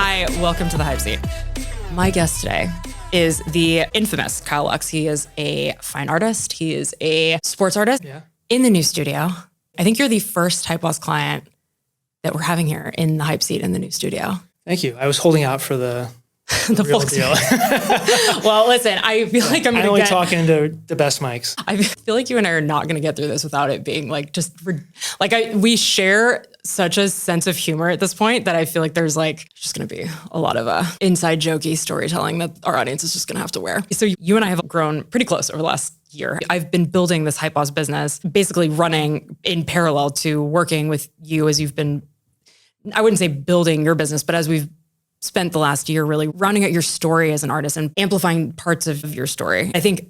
Hi, welcome to The Hype Seat. My guest today is the infamous Kyle Lux. He is a fine artist. He is a sports artist in the new studio. I think you're the first Hype Loss client that we're having here in the Hype Seat in the new studio. Thank you. I was holding out for the real deal. Well, listen, I feel like I'm only talking to the best mics. I feel like you and I are not going to get through this without it being like we share such a sense of humor at this point that I feel like there's just going to be a lot of inside jokey storytelling that our audience is just going to have to wear. So you and I have grown pretty close over the last year. I've been building this Hype Loss business, basically running in parallel to working with you as you've been, I wouldn't say building your business, but as we've spent the last year really rounding out your story as an artist and amplifying parts of your story. I think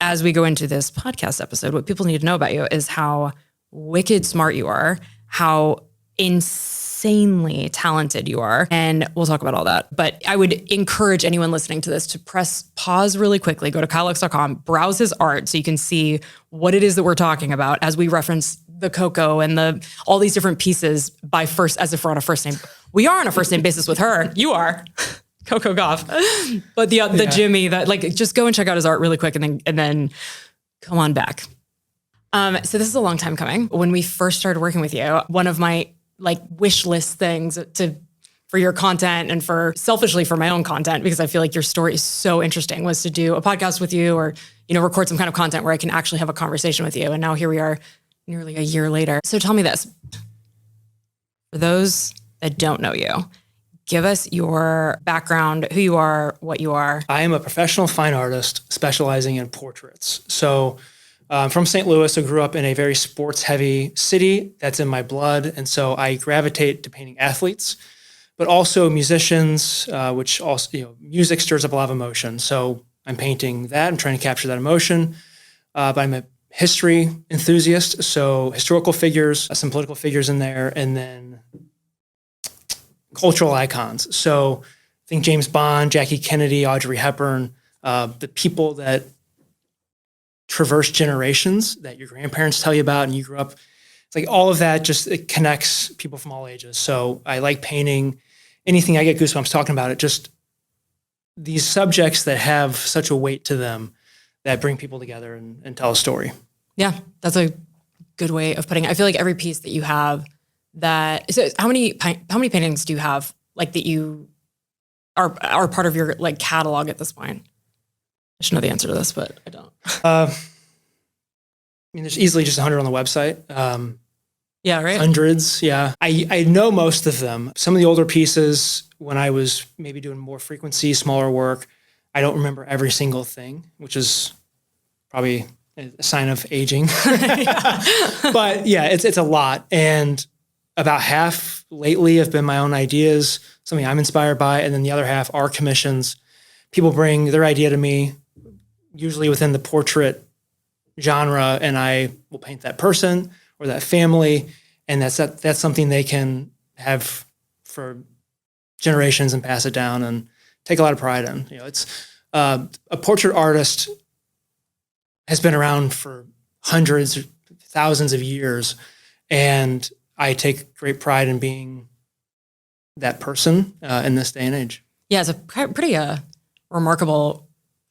as we go into this podcast episode, what people need to know about you is how wicked smart you are, how insanely talented you are. And we'll talk about all that. But I would encourage anyone listening to this to press pause really quickly, go to kylelux.com, browse his art so you can see what it is that we're talking about as we reference the Coco and all these different pieces as if we're on a first name. We are on a first name basis with her. You are Coco Gauff, but the Jimmy just go and check out his art really quick and then come on back. So this is a long time coming. When we first started working with you, one of my wish list things for your content and selfishly for my own content, because I feel like your story is so interesting, was to do a podcast with you or, record some kind of content where I can actually have a conversation with you. And now here we are nearly a year later. So tell me this, for those that don't know you, give us your background, who you are, what you are. I am a professional fine artist specializing in portraits. So I'm from St. Louis. I grew up in a very sports-heavy city. That's in my blood. And so I gravitate to painting athletes, but also musicians, which also, music stirs up a lot of emotion. So I'm painting that. I'm trying to capture that emotion. But I'm a history enthusiast. So historical figures, some political figures in there, and then cultural icons. So I think James Bond, Jackie Kennedy, Audrey Hepburn, the people that traverse generations that your grandparents tell you about and you grew up. It's like all of that it connects people from all ages. So I like painting anything. I get goosebumps talking about it. Just these subjects that have such a weight to them that bring people together and tell a story. Yeah, that's a good way of putting it. I feel like every piece that you have how many paintings do you have that you are part of your catalog at this point? I should know the answer to this, but I don't. There's easily just 100 on the website. Yeah, right. Hundreds. Yeah. I know most of them. Some of the older pieces, when I was maybe doing more frequency, smaller work, I don't remember every single thing, which is probably a sign of aging. But yeah, it's a lot. And about half lately have been my own ideas, something I'm inspired by. And then the other half are commissions. People bring their idea to me, usually within the portrait genre, and I will paint that person or that family. And that's something they can have for generations and pass it down and take a lot of pride in. It's a portrait artist has been around for hundreds, thousands of years. And I take great pride in being that person in this day and age. Yeah, it's a pretty remarkable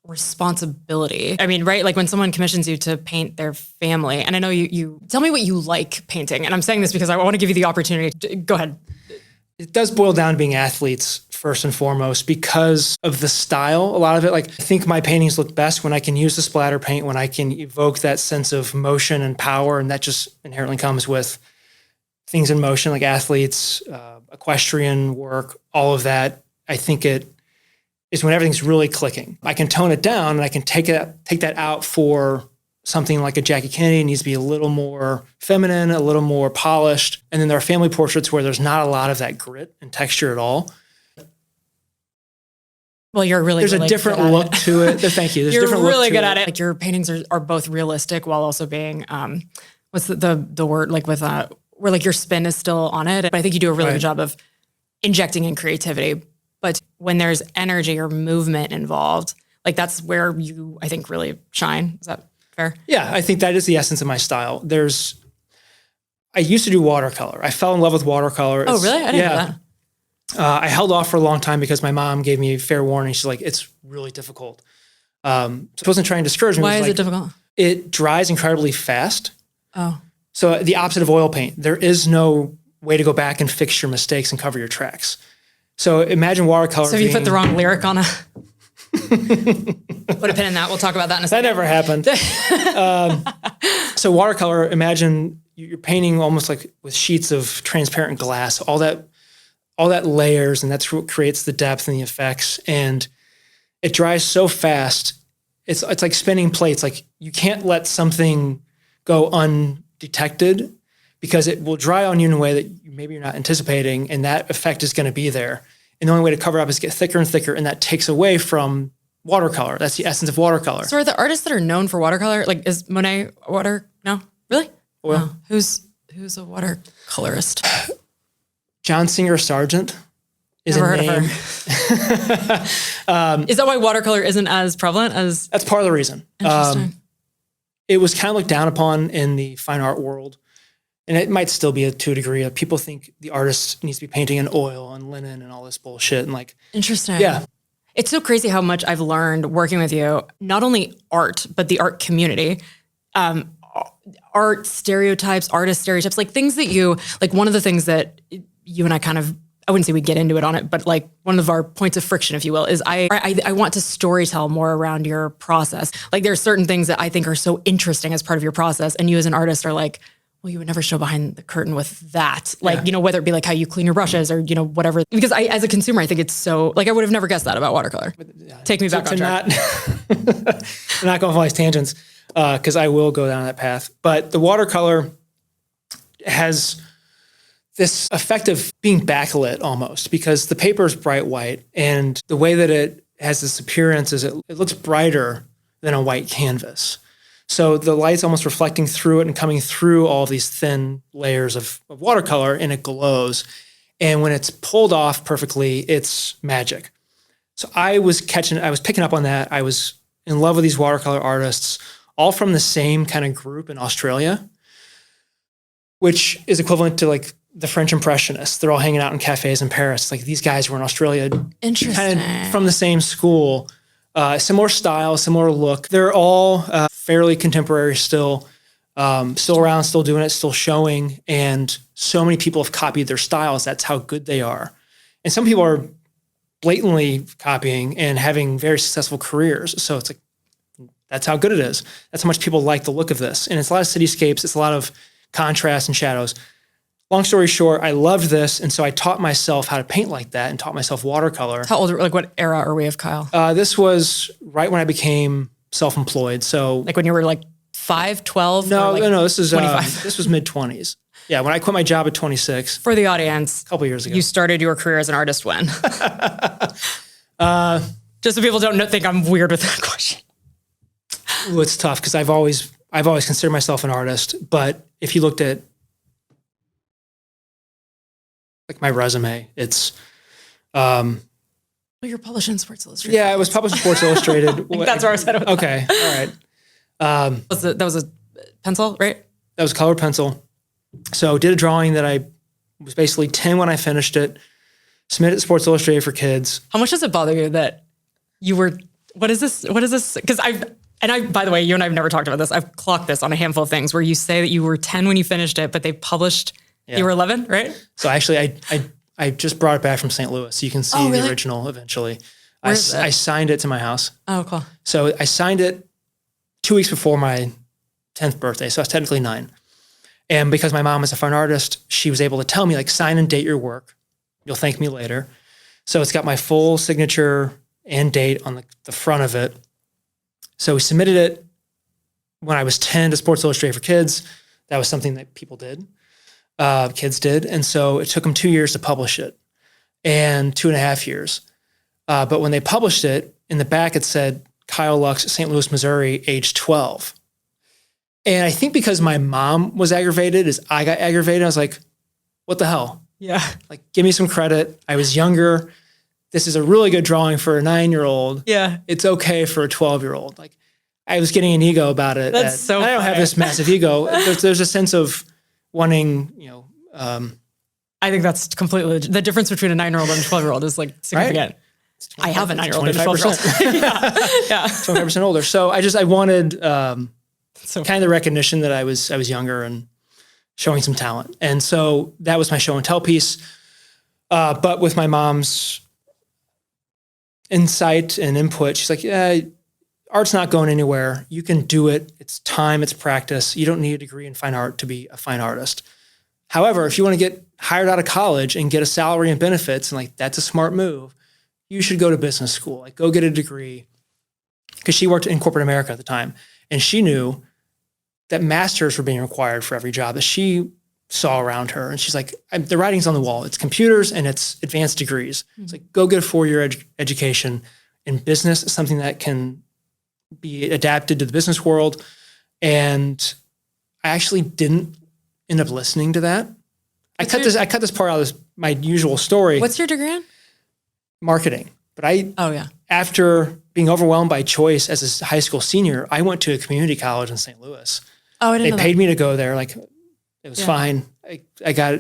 responsibility. I mean, right? When someone commissions you to paint their family, and I know you tell me what you like painting, and I'm saying this because I want to give you the opportunity. Go ahead. It does boil down to being athletes first and foremost because of the style. A lot of it, I think my paintings look best when I can use the splatter paint, when I can evoke that sense of motion and power, and that just inherently comes with things in motion, like athletes, equestrian work, all of that. I think it is when everything's really clicking. I can tone it down and I can take that out for something like a Jackie Kennedy. It needs to be a little more feminine, a little more polished. And then there are family portraits where there's not a lot of that grit and texture at all. Well, there's a different look to it. Thank you. There's you're different really good at it. Your paintings are both realistic while also being, what's the word, where your spin is still on it. But I think you do a really good job of injecting in creativity. But when there's energy or movement involved, that's where you, I think, really shine. Is that fair? Yeah, I think that is the essence of my style. I used to do watercolor. I fell in love with watercolor. Oh, really? I didn't know that. I held off for a long time because my mom gave me fair warning. She's like, it's really difficult. She wasn't trying to discourage me. Why is it difficult? It dries incredibly fast. Oh. So the opposite of oil paint. There is no way to go back and fix your mistakes and cover your tracks. So imagine watercolor. So if you put the wrong lyric on a... Put a pin in that. We'll talk about that in a second. That never happened. So watercolor, imagine you're painting almost like with sheets of transparent glass, all that layers, and that's what creates the depth and the effects. And it dries so fast. It's like spinning plates. Like you can't let something go undetected because it will dry on you in a way that maybe you're not anticipating, and that effect is going to be there. And the only way to cover up is get thicker and thicker, and that takes away from watercolor. That's the essence of watercolor. So are the artists that are known for watercolor, like is Monet water? No? Really? Well, no. Who's a watercolorist? John Singer Sargent is Never a heard name. of her. Is that why watercolor isn't as prevalent as... That's part of the reason. Interesting. It was kind of looked down upon in the fine art world. And it might still be to a degree. People think the artist needs to be painting in oil and linen and all this bullshit. And like, interesting. Yeah. It's so crazy how much I've learned working with you, not only art, but the art community, art stereotypes, artist stereotypes, like things that you, like one of the things that you and I kind of, I wouldn't say we get into it on it, but like one of our points of friction, if you will, is I want to storytell more around your process. Like there are certain things that I think are so interesting as part of your process. And you as an artist are like, well, you would never show behind the curtain with that. Like, whether it be like how you clean your brushes or, whatever. Because as a consumer, I think it's so, like, I would have never guessed that about watercolor. Take me back on track. I'm not going for all these tangents because I will go down that path. But the watercolor has this effect of being backlit almost because the paper is bright white. And the way that it has this appearance is it looks brighter than a white canvas. So the light's almost reflecting through it and coming through all these thin layers of watercolor, and it glows. And when it's pulled off perfectly, it's magic. So I was picking up on that. I was in love with these watercolor artists, all from the same kind of group in Australia, which is equivalent to like the French Impressionists. They're all hanging out in cafes in Paris. Like these guys were in Australia, interesting, kind of from the same school. Similar style, similar look. They're all fairly contemporary still around, still doing it, still showing. And so many people have copied their styles. That's how good they are. And some people are blatantly copying and having very successful careers. So it's like, that's how good it is. That's how much people like the look of this. And it's a lot of cityscapes. It's a lot of contrast and shadows. Long story short, I loved this, and so I taught myself how to paint like that and taught myself watercolor. How old, like what era are we of Kyle? This was right when I became self-employed. So like when you were like 5, 12? No, like no, this is 25? This was mid-20s. Yeah, when I quit my job at 26. For the audience, a couple years ago. You started your career as an artist when? Just so people don't think I'm weird with that question. Ooh, it's tough because I've always considered myself an artist, but if you looked at like my resume, it's well, you're published in Sports Illustrated. Yeah, I was published in Sports Illustrated. That's where I was headed with okay, all right. That was a pencil, right? That was colored pencil. So did a drawing that I was basically 10 when I finished it, submitted to Sports Illustrated for Kids. How much does it bother you that you were, what is this? Because by the way, you and I have never talked about this. I've clocked this on a handful of things where you say that you were 10 when you finished it, but they published, you were 11, right? So actually I just brought it back from St. Louis. So you can see the original eventually. I signed it to my house. Oh, cool. So I signed it 2 weeks before my 10th birthday. So I was technically 9. And because my mom is a fine artist, she was able to tell me, like, sign and date your work. You'll thank me later. So it's got my full signature and date on the front of it. So we submitted it when I was 10 to Sports Illustrated for Kids. That was something that people did. Kids did. And so it took them 2 years to publish it and 2.5 years. But when they published it, in the back it said, Kyle Lux, St. Louis, Missouri, age 12. And I think because my mom was aggravated, as I got aggravated, I was like, what the hell? Yeah. Like, give me some credit. I was younger. This is a really good drawing for a 9-year-old. Yeah. It's okay for a 12-year-old. Like, I was getting an ego about it. That's so I don't have this massive ego. There's a sense of wanting, I think that's completely the difference between a 9-year-old and a 12-year-old is like significant. Right? I have a 9-year-old and a 12-year-old. yeah. 25% older. So I wanted kind of the recognition that I was younger and showing some talent. And so that was my show and tell piece. But with my mom's insight and input, she's like, yeah, art's not going anywhere. You can do it. It's time, it's practice. You don't need a degree in fine art to be a fine artist. However, if you want to get hired out of college and get a salary and benefits, and like that's a smart move, you should go to business school. Like go get a degree. Because she worked in corporate America at the time, and she knew that masters were being required for every job that she saw around her. And she's like, the writing's on the wall. It's computers and it's advanced degrees. Mm-hmm. It's like, go get a 4-year education in business, something that can be adapted to the business world. And I actually didn't end up listening to that. I cut this part out of my usual story. What's your degree in? Marketing. But after being overwhelmed by choice as a high school senior, I went to a community college in St. Louis. Oh, I didn't know They paid me to go there. Like it was fine. I got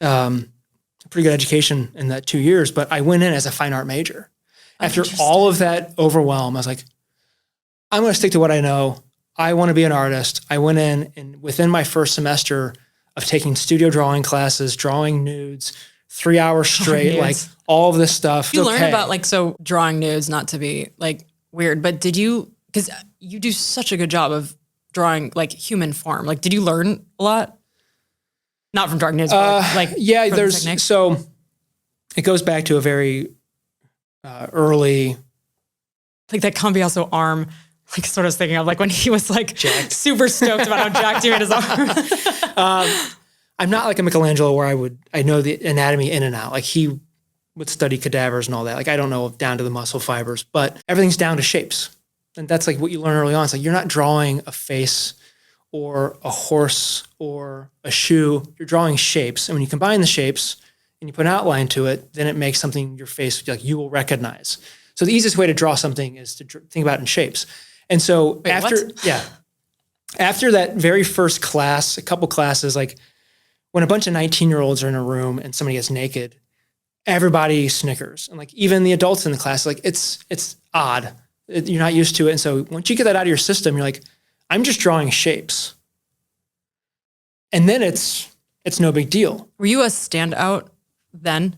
a pretty good education in that 2 years, but I went in as a fine art major. After all of that overwhelm, I was like, I'm going to stick to what I know. I want to be an artist. I went in, and within my first semester of taking studio drawing classes, drawing nudes, 3 hours straight, like all of this stuff. You learn about drawing nudes, not to be like weird, but because you do such a good job of drawing like human form. Like, did you learn a lot? Not from drawing nudes, but so it goes back to a very early. Like that Cambiasso arm, like sort of thinking of like when he was like super stoked about how jacked he made his arm. I'm not like a Michelangelo where I know the anatomy in and out. Like he would study cadavers and all that. Like I don't know down to the muscle fibers, but everything's down to shapes. And that's like what you learn early on. It's like you're not drawing a face or a horse or a shoe. You're drawing shapes. And when you combine the shapes and you put an outline to it, then it makes something your face like you will recognize. So the easiest way to draw something is to think about it in shapes. And so after that very first class, a couple classes, like when a bunch of 19-year-olds are in a room and somebody gets naked, everybody snickers. And like even the adults in the class, like it's odd. You're not used to it. And so once you get that out of your system, you're like, I'm just drawing shapes. And then it's no big deal. Were you a standout then?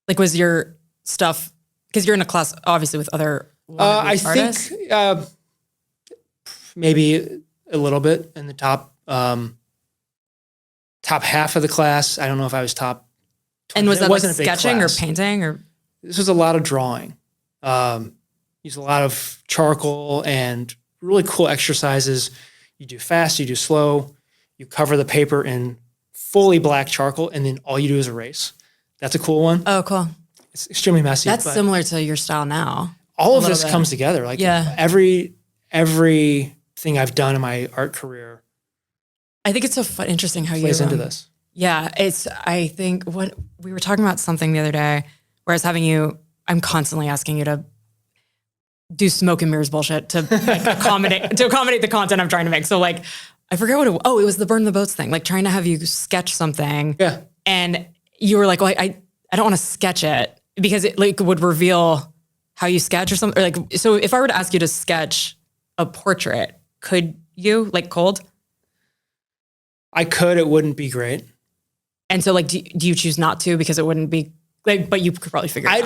Like was your stuff, because you're in a class obviously with other artists? Think maybe a little bit in the top half of the class. I don't know if I was top 20. And was that like sketching or painting or? This was a lot of drawing. Use a lot of charcoal and really cool exercises. You do fast, you do slow, you cover the paper in fully black charcoal, and then all you do is erase. That's a cool one. Oh, cool. It's extremely messy. That's similar to your style now. All of this comes together. Like everything I've done in my art career. I think it's so interesting how plays into this. Yeah, I think what we were talking about something the other day, where I was having you, I'm constantly asking you to do smoke and mirrors bullshit to like accommodate the content I'm trying to make. So like, I forget what it was the burn the boats thing, like trying to have you sketch something. Yeah. And you were like, well, I don't want to sketch it because it like would reveal how you sketch or something. Or like, so if I were to ask you to sketch a portrait, could you like cold? I could, it wouldn't be great. And so like, do you choose not to because it wouldn't be like, but you could probably figure it out.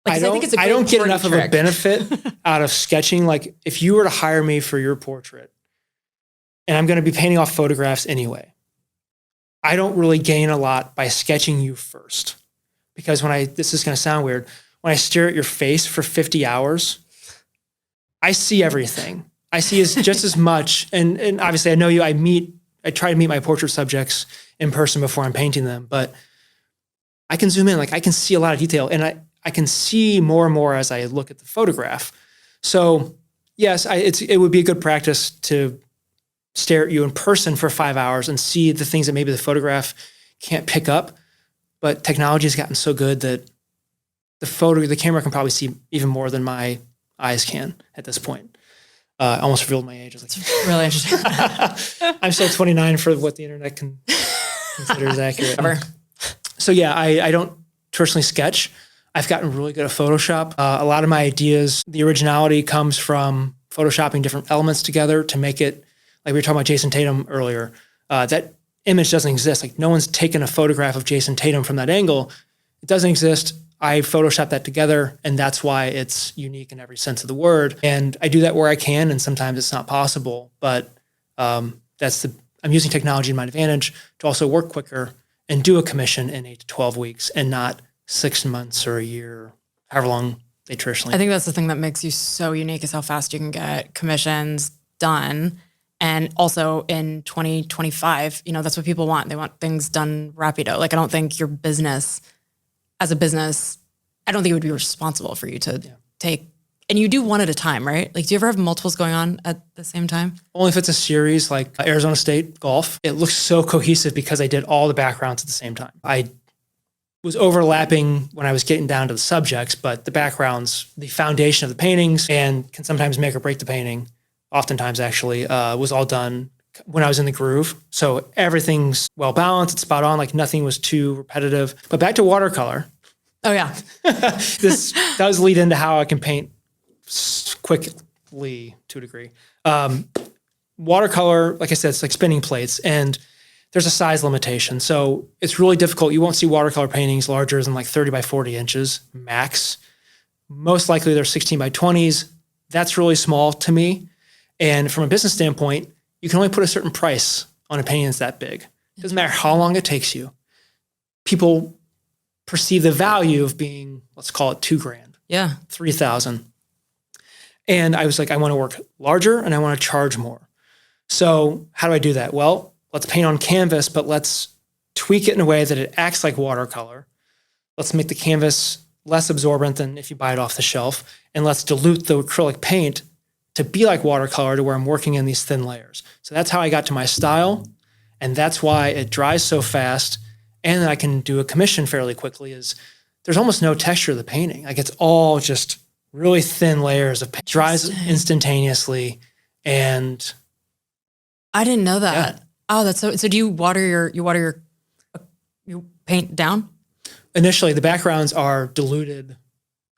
I don't get enough of a benefit out of sketching. Like if you were to hire me for your portrait and I'm going to be painting off photographs anyway, I don't really gain a lot by sketching you first. Because this is going to sound weird, when I stare at your face for 50 hours, I see everything. I see just as much. And obviously I know you, I try to meet my portrait subjects in person before I'm painting them, but I can zoom in, like I can see a lot of detail and I can see more and more as I look at the photograph. So yes, it would be a good practice to stare at you in person for 5 hours and see the things that maybe the photograph can't pick up. But technology has gotten so good that the camera can probably see even more than my eyes can at this point. I almost revealed my age. I was like, It's really interesting. I'm still 29 for what the internet considers accurate. So yeah, I don't personally sketch. I've gotten really good at Photoshop. A lot of my ideas, the originality comes from Photoshopping different elements together to make it, like we were talking about Jason Tatum earlier, that image doesn't exist. Like no one's taken a photograph of Jason Tatum from that angle. It doesn't exist. I Photoshop that together, and that's why it's unique in every sense of the word. And I do that where I can, and sometimes it's not possible. But I'm using technology to my advantage to also work quicker and do a commission in 8 to 12 weeks, and not 6 months or a year, however long they traditionally. I think that's the thing that makes you so unique is how fast you can get commissions done. And also in 2025, that's what people want. They want things done rapido. Like I don't think your business, as a business, I don't think it would be responsible for you to take, and you do one at a time, right? Like do you ever have multiples going on at the same time? Only if it's a series like Arizona State golf. It looks so cohesive because I did all the backgrounds at the same time. I was overlapping when I was getting down to the subjects, but the backgrounds, the foundation of the paintings, and can sometimes make or break the painting, oftentimes actually, was all done when I was in the groove. So everything's well balanced, it's spot on, like nothing was too repetitive. But back to watercolor. Oh yeah. This does lead into how I can paint quickly to a degree. Watercolor, like I said, it's like spinning plates, and there's a size limitation. So it's really difficult. You won't see watercolor paintings larger than like 30 by 40 inches max. Most likely they're 16 by 20s. That's really small to me. And from a business standpoint, you can only put a certain price on a painting that's that big. It doesn't matter how long it takes you. People perceive the value of being, let's call it $2,000. Yeah. 3,000. And I was like, I want to work larger and I want to charge more. So how do I do that? Well, let's paint on canvas, but let's tweak it in a way that it acts like watercolor. Let's make the canvas less absorbent than if you buy it off the shelf. And let's dilute the acrylic paint to be like watercolor to where I'm working in these thin layers. So that's how I got to my style. And that's why it dries so fast. And then I can do a commission fairly quickly is there's almost no texture of the painting. Like it's all just really thin layers of paint. Dries instantaneously. And I didn't know that. Yeah. Oh, that's so do you water your paint down? Initially, the backgrounds are diluted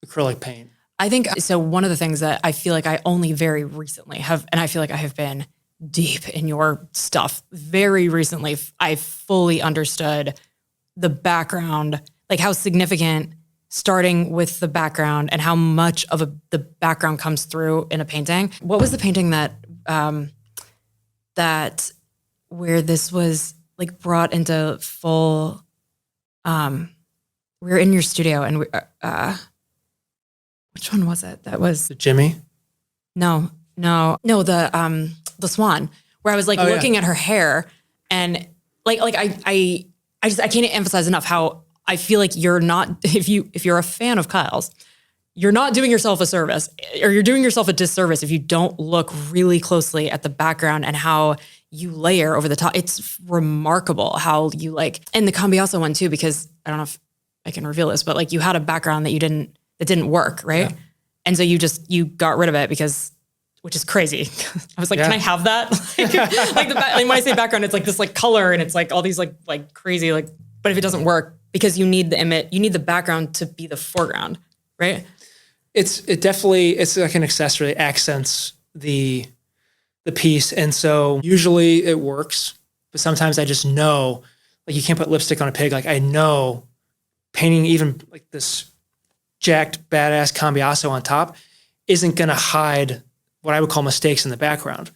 acrylic paint. I think so. One of the things that I feel like I only very recently have, and I feel like I have been deep in your stuff very recently, I fully understood the background, like how significant starting with the background and how much of the background comes through in a painting. What was the painting that where this was like brought into full, we were in your studio and which one was it? That was Jimmy? No, the Swan, where I was like looking at her hair and like I can't emphasize enough how I feel like you're not, if you're a fan of Kyle's, you're not doing yourself a service, or you're doing yourself a disservice if you don't look really closely at the background and how you layer over the top. It's remarkable how you and the Cambiasso one too, because I don't know if I can reveal this, but like you had a background that didn't work, right? Yeah. And so you got rid of it which is crazy. I was like, Can I have that? When I say background, it's like this like color and it's like all these like crazy, but if it doesn't work, because you need the image, you need the background to be the foreground, right? It's like an accessory that accents the piece. And so usually it works, but sometimes I just know, like you can't put lipstick on a pig. Like I know painting even like this jacked badass Cambiasso on top isn't going to hide what I would call mistakes in the background.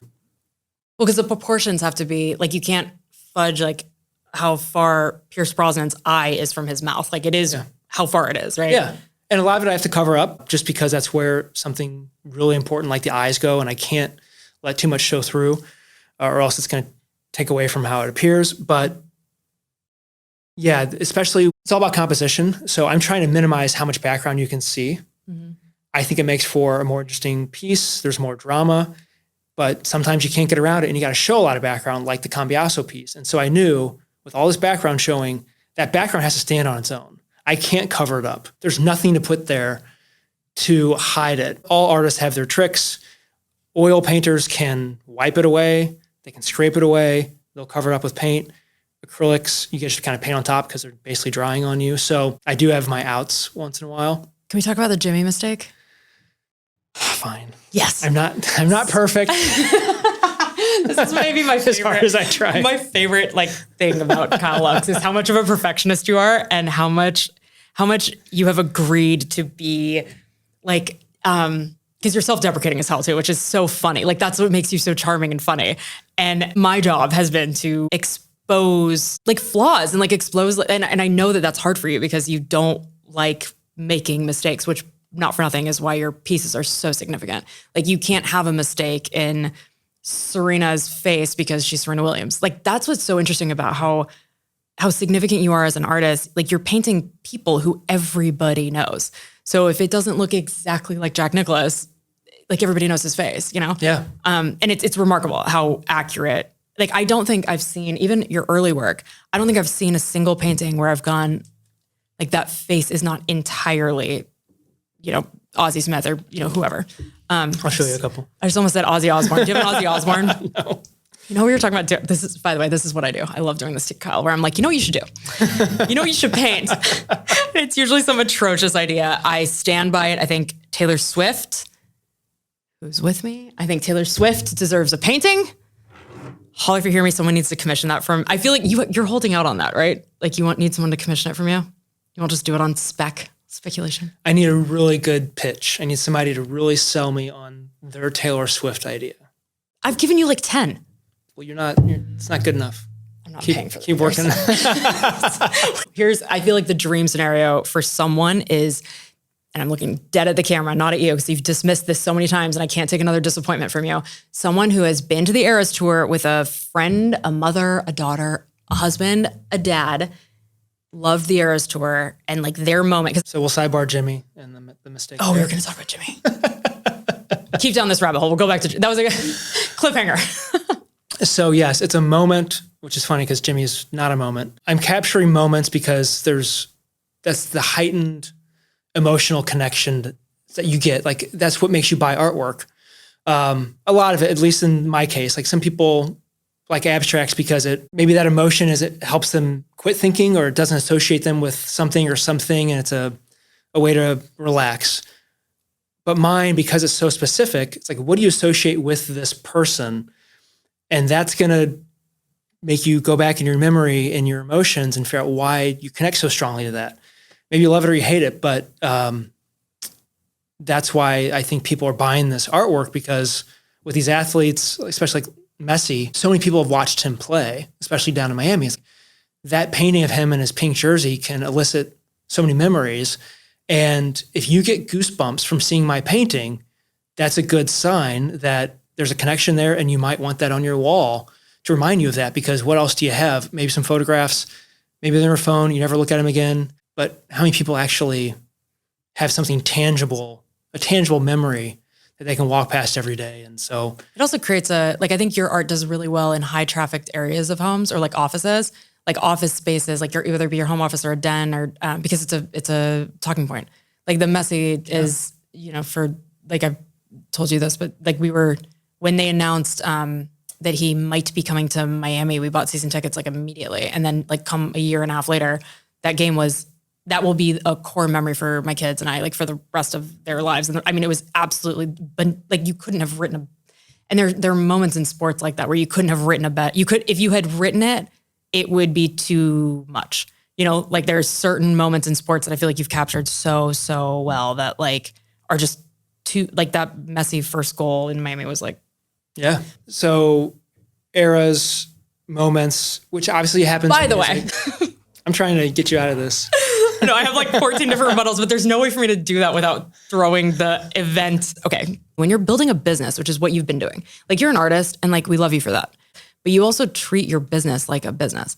Well, because the proportions have to be like, you can't fudge like how far Pierce Brosnan's eye is from his mouth. Like it is how far it is, right? Yeah. And a lot of it I have to cover up just because that's where something really important like the eyes go, and I can't let too much show through or else it's going to take away from how it appears. But yeah, especially it's all about composition. So I'm trying to minimize how much background you can see. Mm-hmm. I think it makes for a more interesting piece. There's more drama, but sometimes you can't get around it and you got to show a lot of background like the Cambiasso piece. And so I knew with all this background showing, that background has to stand on its own. I can't cover it up. There's nothing to put there to hide it. All artists have their tricks. Oil painters can wipe it away. They can scrape it away. They'll cover it up with paint. Acrylics, you just kind of paint on top because they're basically drying on you. So I do have my outs once in a while. Can we talk about the Jimmy mistake? Fine. Yes. I'm not perfect. This is maybe my favorite. As hard as I try. My favorite thing about Kyle Lux is how much of a perfectionist you are and how much you have agreed to be because you're self-deprecating as hell too, which is so funny. That's what makes you so charming and funny. And my job has been to expose flaws and expose. And I know that that's hard for you because you don't like making mistakes, which not for nothing is why your pieces are so significant. You can't have a mistake in Serena's face because she's Serena Williams. That's what's so interesting about how significant you are as an artist. You're painting people who everybody knows. So if it doesn't look exactly like Jack Nicklaus, everybody knows his face, Yeah. And it's remarkable how accurate. I don't think I've seen, even your early work, I don't think I've seen a single painting where I've gone, that face is not entirely, Ozzie Smith or, whoever. I'll show you a couple. I just almost said Ozzy Osbourne. Do you have an Ozzy Osbourne? No. We were talking about, by the way, this is what I do. I love doing this to Kyle, where I'm like, you know what you should do? You know what you should paint? It's usually some atrocious idea. I stand by it. I think Taylor Swift, who's with me, I think Taylor Swift deserves a painting. Holly, if you hear me, someone needs to commission that from, I feel like you're holding out on that, right? You need someone to commission it from you? You won't just do it on speculation? I need a really good pitch. I need somebody to really sell me on their Taylor Swift idea. I've given you 10. Well, it's not good enough. I'm not paying for that. Keep working. I feel like the dream scenario for someone is, and I'm looking dead at the camera, not at you, because you've dismissed this so many times and I can't take another disappointment from you. Someone who has been to the Eras Tour with a friend, a mother, a daughter, a husband, a dad, loved the Eras Tour and their moment. So we'll sidebar Jimmy and the mistake. Oh, we were going to talk about Jimmy. Keep down this rabbit hole. We'll go back to, that was a cliffhanger. So yes, it's a moment, which is funny because Jimmy is not a moment. I'm capturing moments because that's the heightened emotional connection that you get. That's what makes you buy artwork. A lot of it, at least in my case, some people like abstracts because maybe that emotion it helps them quit thinking or it doesn't associate them with something or something. And it's a way to relax. But mine, because it's so specific, it's what do you associate with this person? And that's going to make you go back in your memory and your emotions and figure out why you connect so strongly to that. Maybe you love it or you hate it, but that's why I think people are buying this artwork because with these athletes, especially Messi, so many people have watched him play, especially down in Miami. That painting of him in his pink jersey can elicit so many memories. And if you get goosebumps from seeing my painting, that's a good sign that there's a connection there and you might want that on your wall to remind you of that because what else do you have? Maybe some photographs, maybe they're on your phone, you never look at them again. But how many people actually have something tangible, a tangible memory that they can walk past every day? And so it also creates I think your art does really well in high trafficked areas of homes or offices, office spaces, either be your home office or a den or because it's a talking point. The Messi is, for I've told you this, but when they announced that he might be coming to Miami, we bought season tickets immediately. And then come a year and a half later, that will be a core memory for my kids and I for the rest of their lives. And it was absolutely, but you couldn't have written and there are moments in sports like that where you couldn't have written a bet. You could, if you had written it, it would be too much. There's certain moments in sports that I feel you've captured so well that are just too, that Messi first goal in Miami was yeah. So eras, moments, which obviously happens. By the way, I'm trying to get you out of this. No, I have 14 different rebuttals, but there's no way for me to do that without throwing the event. Okay. When you're building a business, which is what you've been doing, you're an artist and we love you for that, but you also treat your business like a business.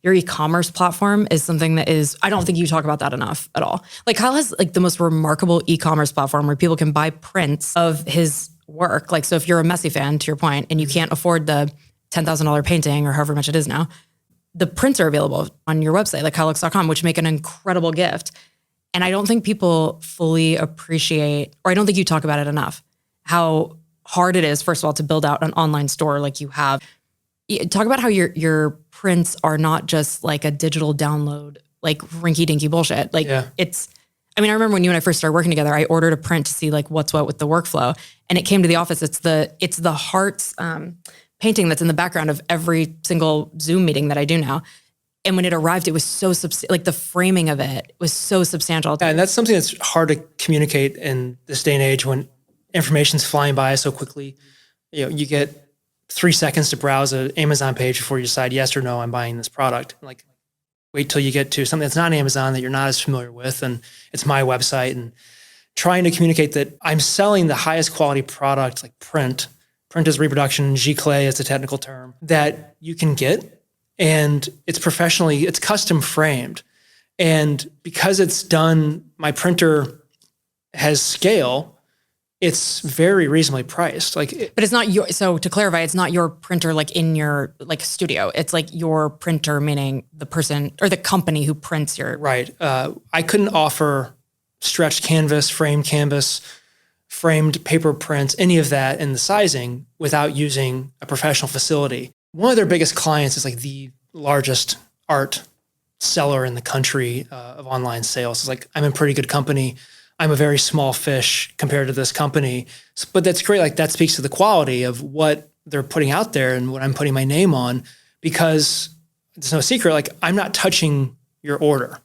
Your e-commerce platform is something that is, I don't think you talk about that enough at all. Kyle has the most remarkable e-commerce platform where people can buy prints of his work. So if you're a Messi fan, to your point, and you can't afford the $10,000 painting or however much it is now, the prints are available on your website, kylelux.com, which make an incredible gift. And I don't think people fully appreciate, or I don't think you talk about it enough, how hard it is, first of all, to build out an online store like you have. Talk about how your prints are not just like a digital download, like rinky dinky bullshit. Like I remember when you and I first started working together, I ordered a print to see like what's what with the workflow, and it came to the office. It's the hearts painting that's in the background of every single Zoom meeting that I do now. And when it arrived, it was so like the framing of it was so substantial. Yeah, and that's something that's hard to communicate in this day and age when information's flying by so quickly. You get 3 seconds to browse an Amazon page before you decide yes or no, I'm buying this product. Like, wait till you get to something that's not Amazon that you're not as familiar with, and it's my website, and trying to communicate that I'm selling the highest quality product, like print. Print is reproduction, giclée is the technical term, that you can get, and it's custom framed. And because it's done, my printer has scale, it's very reasonably priced. But it's not so to clarify, it's not your printer like in your like studio. It's like your printer, meaning the person or the company who prints your. Right. I couldn't offer stretched canvas, framed paper prints, any of that in the sizing without using a professional facility. One of their biggest clients is like the largest art seller in the country of online sales. It's like, I'm in pretty good company. I'm a very small fish compared to this company. But that's great. Like that speaks to the quality of what they're putting out there and what I'm putting my name on, because it's no secret. Like I'm not touching your order.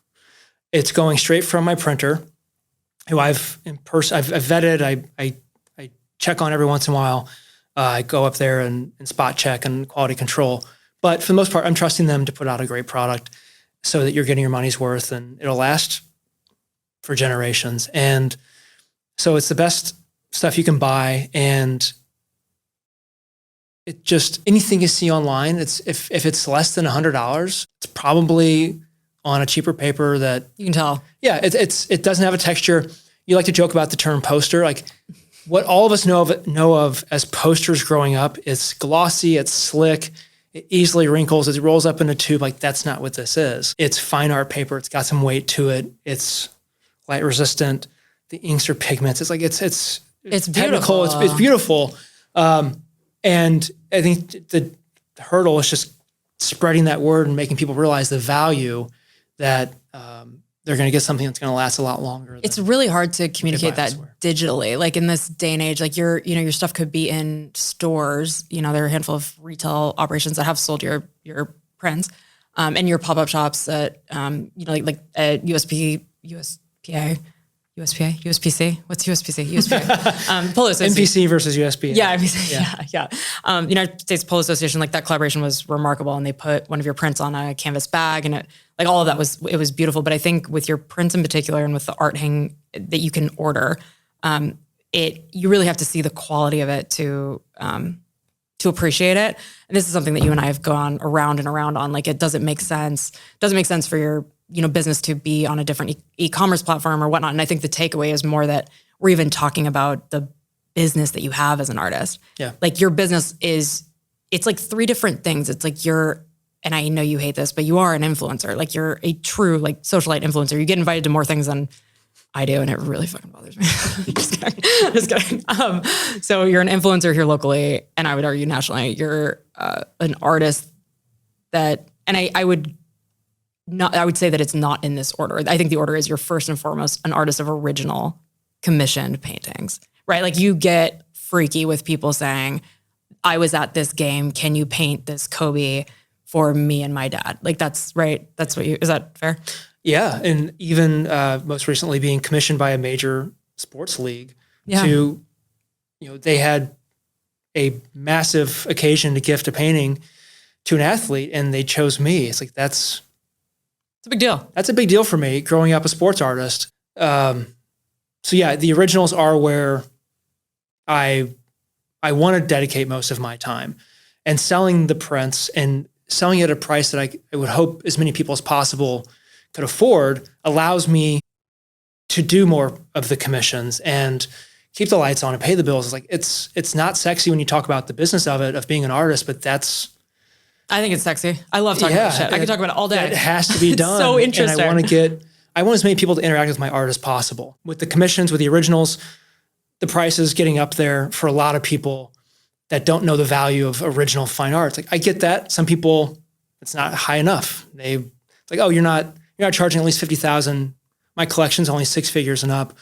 It's going straight from my printer, who I've vetted. I check on every once in a while. I go up there and spot check and quality control. But for the most part, I'm trusting them to put out a great product so that you're getting your money's worth and it'll last for generations. And so it's the best stuff you can buy. And it just, anything you see online, if it's less than $100, it's probably on a cheaper paper that you can tell. Yeah. It doesn't have a texture. You like to joke about the term poster. Like what all of us know of as posters growing up, it's glossy, it's slick, it easily wrinkles, it rolls up in a tube. Like that's not what this is. It's fine art paper. It's got some weight to it. It's light resistant. The inks are pigments. It's like it's technical. Beautiful. It's beautiful. And I think the hurdle is just spreading that word and making people realize the value that they're going to get something that's going to last a lot longer. It's really hard to communicate that digitally. Like in this day and age, like your stuff could be in stores. There are a handful of retail operations that have sold your prints, and your pop-up shops that like USPC. What's USPC? USPA. Polo Association. NPC versus USP. Yeah. Yeah. United States Polo Association, like that collaboration was remarkable. And they put one of your prints on a canvas bag and all of that was beautiful. But I think with your prints in particular and with the art hang that you can order, you really have to see the quality of it to appreciate it. And this is something that you and I have gone around and around on. Like it doesn't make sense for your business to be on a different e-commerce platform or whatnot. And I think the takeaway is more that we're even talking about the business that you have as an artist. Yeah. Like your business it's like 3 different things. It's like and I know you hate this, but you are an influencer. Like you're a true like socialite influencer. You get invited to more things than I do, and it really fucking bothers me. Just kidding. So you're an influencer here locally, and I would argue nationally. You're an artist and I would say that it's not in this order. I think the order is you're first and foremost an artist of original commissioned paintings, right? Like you get freaky with people saying, I was at this game. Can you paint this Kobe for me and my dad? Like that's right. Is that fair? Yeah. And even most recently being commissioned by a major sports league they had a massive occasion to gift a painting to an athlete and they chose me. It's like, it's a big deal. That's a big deal for me growing up a sports artist. So yeah, the originals are where I want to dedicate most of my time, and selling the prints and selling it at a price that I would hope as many people as possible could afford allows me to do more of the commissions and keep the lights on and pay the bills. It's like, it's not sexy when you talk about the business of it, of being an artist, but I think it's sexy. I love talking about shit. I can talk about it all day. It has to be done. So interesting. And I want as many people to interact with my art as possible. With the commissions, with the originals, the price is getting up there for a lot of people that don't know the value of original fine arts. Like, I get that. Some people, it's not high enough. It's like, oh, you're not charging at least $50,000. My collection's only 6 figures and up.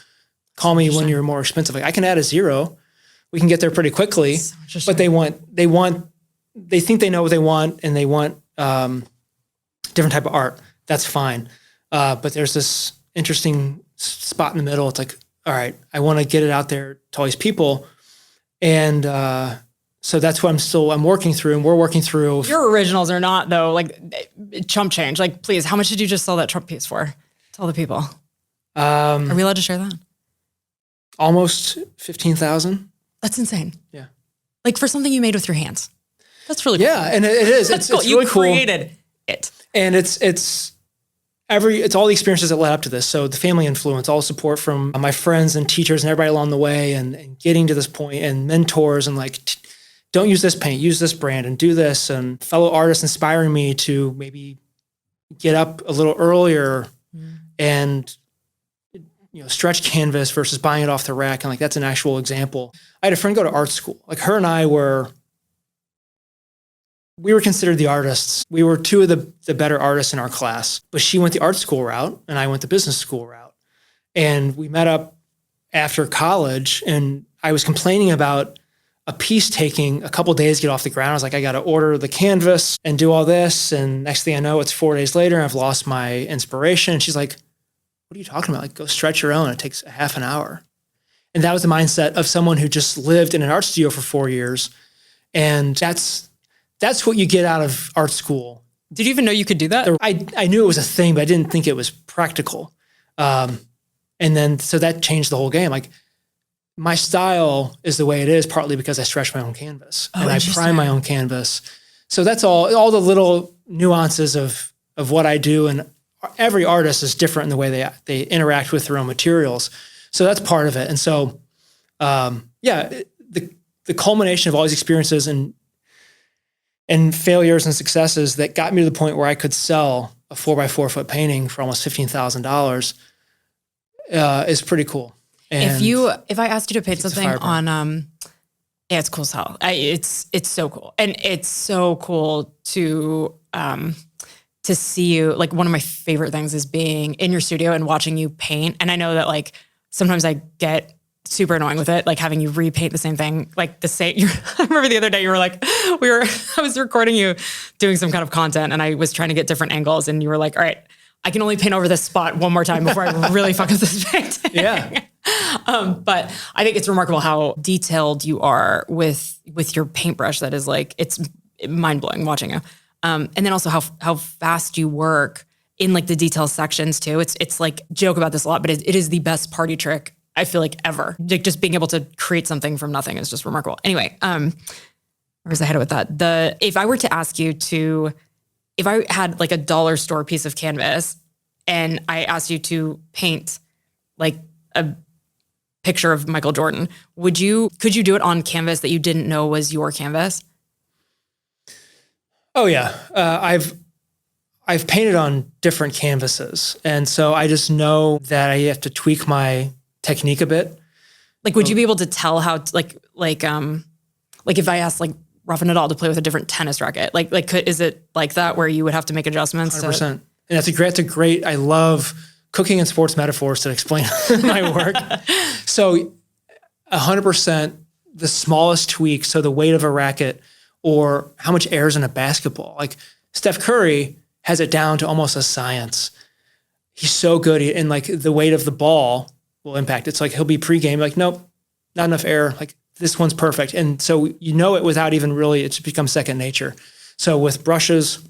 Call me when you're more expensive. Like, I can add a zero. We can get there pretty quickly. But they think they know what they want, and they want different type of art. That's fine. But there's this interesting spot in the middle. It's like, all right, I want to get it out there to all these people. And so that's what I'm working through, and we're working through. Your originals are not, though, like chump change. Like, please, how much did you just sell that Trump piece for? Tell the people. Are we allowed to share that? Almost 15,000. That's insane. Yeah. Like, for something you made with your hands. That's really cool. Yeah, and it is. That's cool. It's really cool. You created it. And it's all the experiences that led up to this. So the family influence, all the support from my friends and teachers and everybody along the way, and getting to this point, and mentors, and like, don't use this paint, use this brand, and do this, and fellow artists inspiring me to maybe get up a little earlier and stretch canvas versus buying it off the rack. And like, that's an actual example. I had a friend go to art school. Like, her and I we were considered the artists. We were two of the better artists in our class, but she went the art school route and I went the business school route. And we met up after college, and I was complaining about a piece taking a couple days to get off the ground. I was like, I got to order the canvas and do all this. And next thing I know, it's 4 days later and I've lost my inspiration. And she's like, what are you talking about? Like, go stretch your own. It takes a half an hour. And that was the mindset of someone who just lived in an art studio for 4 years. And that's what you get out of art school. Did you even know you could do that? I knew it was a thing, but I didn't think it was practical. And then, so that changed the whole game. Like, my style is the way it is, partly because I stretch my own canvas and I prime my own canvas. So that's all the little nuances of what I do. And every artist is different in the way they interact with their own materials. So that's part of it. And so, the culmination of all these experiences and failures and successes that got me to the point where I could sell a 4x4 foot painting for almost $15,000 is pretty cool. And if I asked you to paint something on, it's cool as hell. It's so cool. And it's so cool to see you. Like, one of my favorite things is being in your studio and watching you paint. And I know that, like, sometimes I get super annoying with it, like having you repaint the same thing, like the same. I remember the other day you were like, I was recording you doing some kind of content, and I was trying to get different angles, and you were like, all right, I can only paint over this spot one more time before I really fuck up this painting. Yeah. But I think it's remarkable how detailed you are with your paintbrush. That is, like, it's mind blowing watching you. And then also how fast you work in, like, the detail sections too. It's like, joke about this a lot, but it is the best party trick I feel like ever. Like, just being able to create something from nothing is just remarkable. Anyway, where was I headed with that? If I were to ask you if I had, like, a dollar store piece of canvas and I asked you to paint, like, a picture of Michael Jordan, could you do it on canvas that you didn't know was your canvas? Oh yeah. I've painted on different canvases. And so I just know that I have to tweak my technique a bit. Like, would you be able to tell how, like if I asked, like, Rafa Nadal to play with a different tennis racket, is it like that where you would have to make adjustments? 100%. And that's a great, I love cooking and sports metaphors to explain my work. So 100%, the smallest tweak. So the weight of a racket, or how much air is in a basketball. Like, Steph Curry has it down to almost a science. He's so good. And, like, the weight of the ball will impact. It's like, he'll be pregame, like, nope, not enough air. Like, this one's perfect. And so you know it without even really, it's become second nature. So with brushes,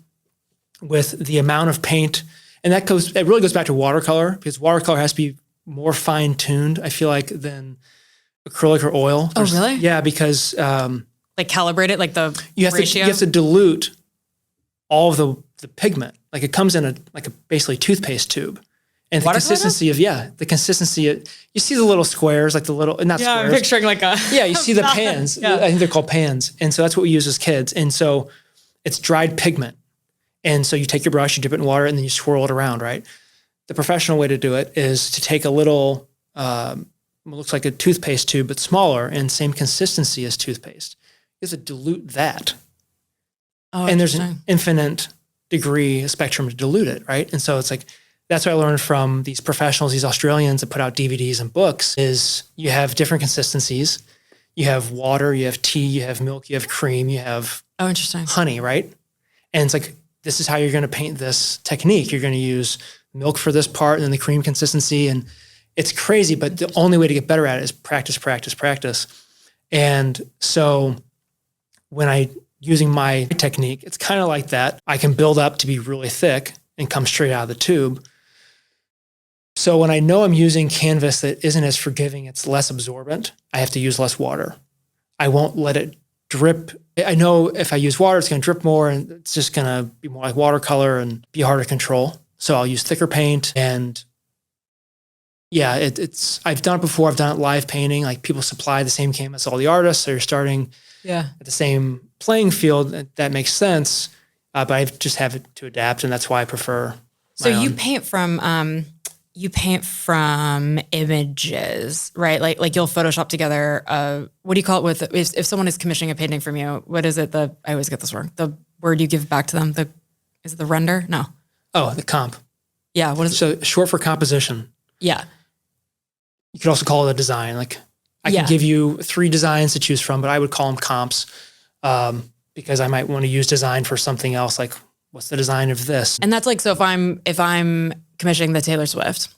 with the amount of paint, and it really goes back to watercolor, because watercolor has to be more fine tuned, I feel like, than acrylic or oil. Oh, really? Yeah, because like, calibrate it, like the ratio? You have to dilute all of the pigment. Like, it comes in a basically toothpaste tube. And the consistency you see the little squares, like the little, not squares. I'm picturing like a... Yeah, you see the pans. Yeah. I think they're called pans. And so that's what we use as kids. And so it's dried pigment. And so you take your brush, you dip it in water, and then you swirl it around, right? The professional way to do it is to take a little looks like a toothpaste tube, but smaller and same consistency as toothpaste. You have to dilute that. Oh, and there's an infinite degree, a spectrum to dilute it, right? And so it's like, that's what I learned from these professionals, these Australians that put out DVDs and books, is you have different consistencies. You have water, you have tea, you have milk, you have cream, you have honey, right? And it's like, this is how you're going to paint this technique. You're going to use milk for this part and then the cream consistency. And it's crazy, but the only way to get better at it is practice, practice, practice. And so when using my technique, it's kind of like that. I can build up to be really thick and come straight out of the tube. So when I know I'm using canvas that isn't as forgiving, it's less absorbent, I have to use less water. I won't let it drip. I know if I use water, it's going to drip more and it's just going to be more like watercolor and be harder to control. So I'll use thicker paint. And yeah, I've done it before. I've done it live painting. Like people supply the same canvas, all the artists. So you're starting at the same playing field. That makes sense. But I just have it to adapt. And that's why I prefer So you paint from images, right? Like you'll Photoshop together. What do you call it if someone is commissioning a painting from you? What is it? I always get this wrong. The word you give back to them. Is it the render? No. Oh, the comp. Yeah. What is it? So short for composition. Yeah. You could also call it a design. Like I can give you 3 designs to choose from, but I would call them comps because I might want to use design for something else. Like what's the design of this? And that's like, so if I'm commissioning the Taylor Swift,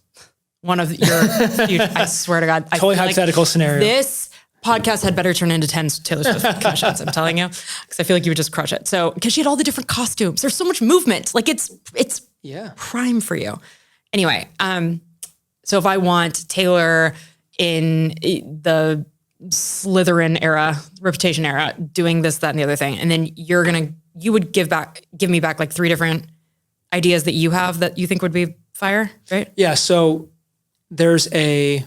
one of your future, I swear to God, totally hypothetical scenario. This podcast had better turn into 10 Taylor Swift commissions, I'm telling you, because I feel like you would just crush it. So, because she had all the different costumes. There's so much movement. Like it's prime for you. Anyway, so if I want Taylor in the Slytherin era, Reputation era, doing this, that, and the other thing, and then you would give me back like 3 different ideas that you have that you think would be fire, right? Yeah. So there's an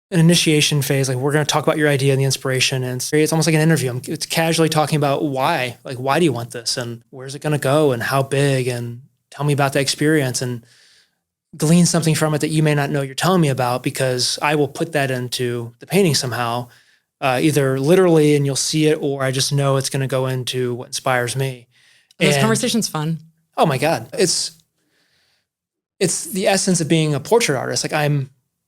initiation phase. Like we're going to talk about your idea and the inspiration, and it's almost like an interview. It's casually talking about why. Like, why do you want this, and where's it going to go, and how big, and tell me about the experience, and glean something from it that you may not know you're telling me about, because I will put that into the painting somehow, either literally and you'll see it, or I just know it's going to go into what inspires me. This conversation's fun. Oh my God. It's the essence of being a portrait artist. Like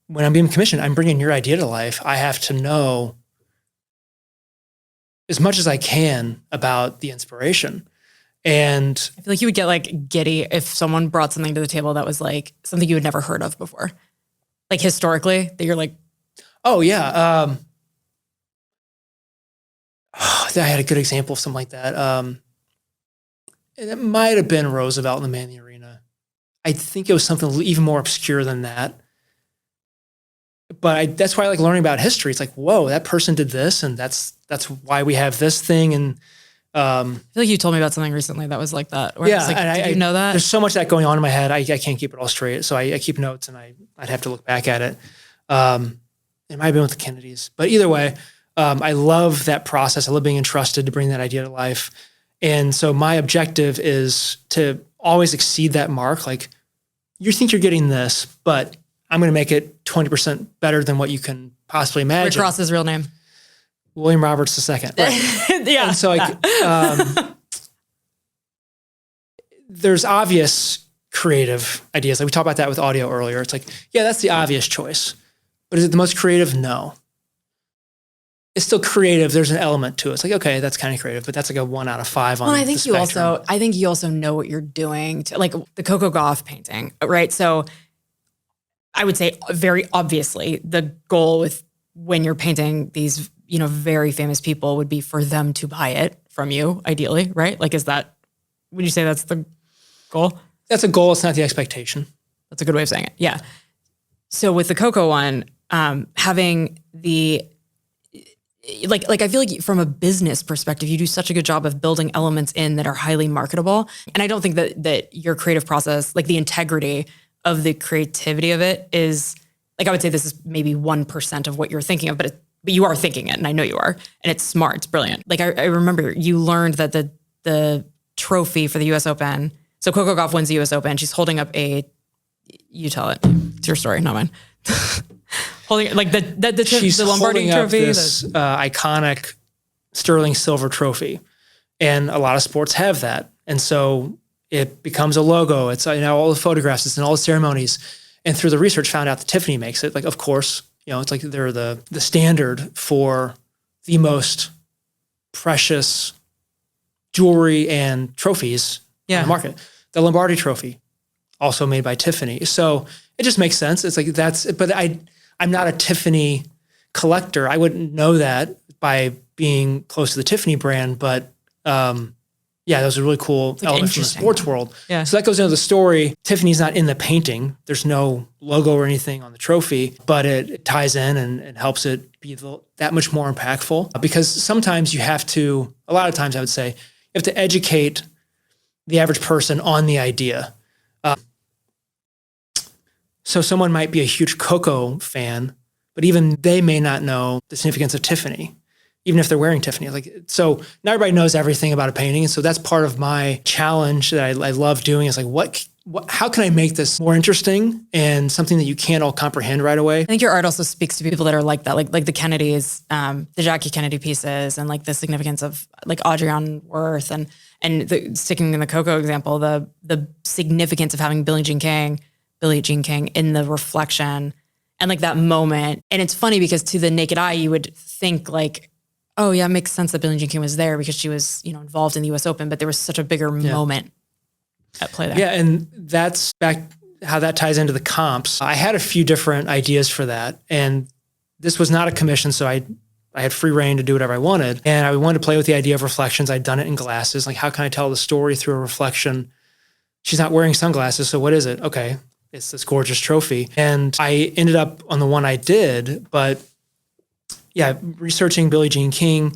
when I'm being commissioned, I'm bringing your idea to life. I have to know as much as I can about the inspiration. And I feel like you would get like giddy if someone brought something to the table that was like something you had never heard of before. Like historically, that you're like, oh yeah. I had a good example of something like that. It might have been Roosevelt in the Man in the Arena. I think it was something even more obscure than that. But that's why I like learning about history. It's like, whoa, that person did this, and that's why we have this thing. And I feel like you told me about something recently that was like that. Yeah, like, did you know that? There's so much of that going on in my head. I can't keep it all straight. So I keep notes, and I'd have to look back at it. It might have been with the Kennedys. But either way, I love that process. I love being entrusted to bring that idea to life. And so my objective is to always exceed that mark. Like, you think you're getting this, but I'm going to make it 20% better than what you can possibly imagine. Rick Ross's real name. William Roberts II. Right. Yeah. And so there's obvious creative ideas. Like we talked about that with audio earlier. It's like, yeah, that's the obvious choice. But is it the most creative? No. It's still creative. There's an element to it. It's like, okay, that's kind of creative, but that's like a 1 out of 5 on the spectrum. I think you also know what you're doing like the Coco Gauff painting, right? So I would say very obviously the goal with when you're painting these, very famous people would be for them to buy it from you, ideally, right? Like, would you say that's the goal? That's a goal. It's not the expectation. That's a good way of saying it. Yeah. So with the Coco one, having the, like I feel like from a business perspective, you do such a good job of building elements in that are highly marketable. And I don't think that your creative process, like the integrity of the creativity of it is, like I would say this is maybe 1% of what you're thinking of, but you are thinking it, and I know you are, and it's smart, it's brilliant. Like I remember you learned that the trophy for the U.S. Open, so Coco Gauff wins the U.S. Open, she's holding up a You tell it. It's your story, not mine. Holding like She's the Lombardi holding up trophy. This iconic sterling silver trophy, and a lot of sports have that, and so it becomes a logo. It's all the photographs, it's in all the ceremonies, and through the research, found out that Tiffany makes it. Like, of course, it's like they're the standard for the most precious jewelry and trophies on the market. The Lombardi trophy, also made by Tiffany. So it just makes sense. It's like but I'm not a Tiffany collector. I wouldn't know that by being close to the Tiffany brand, but those are really cool elements from the sports world. Yeah. So that goes into the story. Tiffany's not in the painting. There's no logo or anything on the trophy, but it ties in and helps it be that much more impactful. Because sometimes a lot of times I would say, you have to educate the average person on the idea. So someone might be a huge Coco fan, but even they may not know the significance of Tiffany, even if they're wearing Tiffany. So not everybody knows everything about a painting. And so that's part of my challenge that I love doing is how can I make this more interesting and something that you can't all comprehend right away? I think your art also speaks to people that are like that, like the Kennedys, the Jackie Kennedy pieces, and like the significance of like Audrey Worth and sticking in the Coco example, the significance of having Billie Jean King in the reflection and like that moment. And it's funny because to the naked eye, you would think like, oh yeah, it makes sense that Billie Jean King was there because she was, involved in the US Open, but there was such a bigger moment at play there. Yeah. And that's back how that ties into the comps. I had a few different ideas for that. And this was not a commission. So I had free reign to do whatever I wanted. And I wanted to play with the idea of reflections. I'd done it in glasses. Like, how can I tell the story through a reflection? She's not wearing sunglasses. So what is it? Okay. It's this gorgeous trophy. And I ended up on the one I did, but yeah, researching Billie Jean King,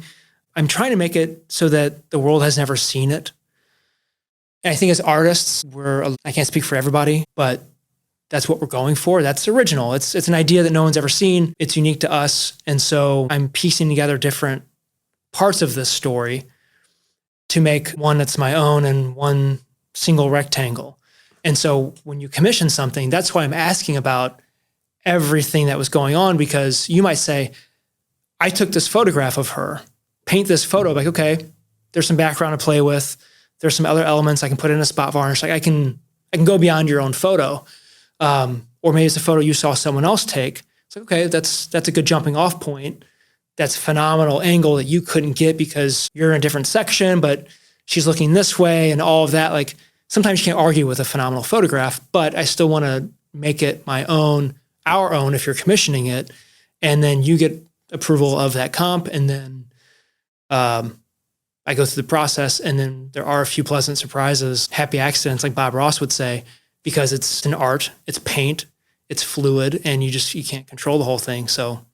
I'm trying to make it so that the world has never seen it. And I think as artists, I can't speak for everybody, but that's what we're going for. That's original. It's an idea that no one's ever seen. It's unique to us. And so I'm piecing together different parts of this story to make one that's my own and one single rectangle. And so when you commission something, that's why I'm asking about everything that was going on, because you might say, I took this photograph of her, paint this photo, like, okay, there's some background to play with. There's some other elements I can put in a spot varnish. Like I can go beyond your own photo. Or maybe it's a photo you saw someone else take. It's like, okay, that's a good jumping off point. That's a phenomenal angle that you couldn't get because you're in a different section, but she's looking this way and all of that. Like sometimes you can't argue with a phenomenal photograph, but I still want to make it my own, our own, if you're commissioning it. And then you get approval of that comp. And then I go through the process, and then there are a few pleasant surprises, happy accidents, like Bob Ross would say, because it's an art, it's paint, it's fluid, and you can't control the whole thing. So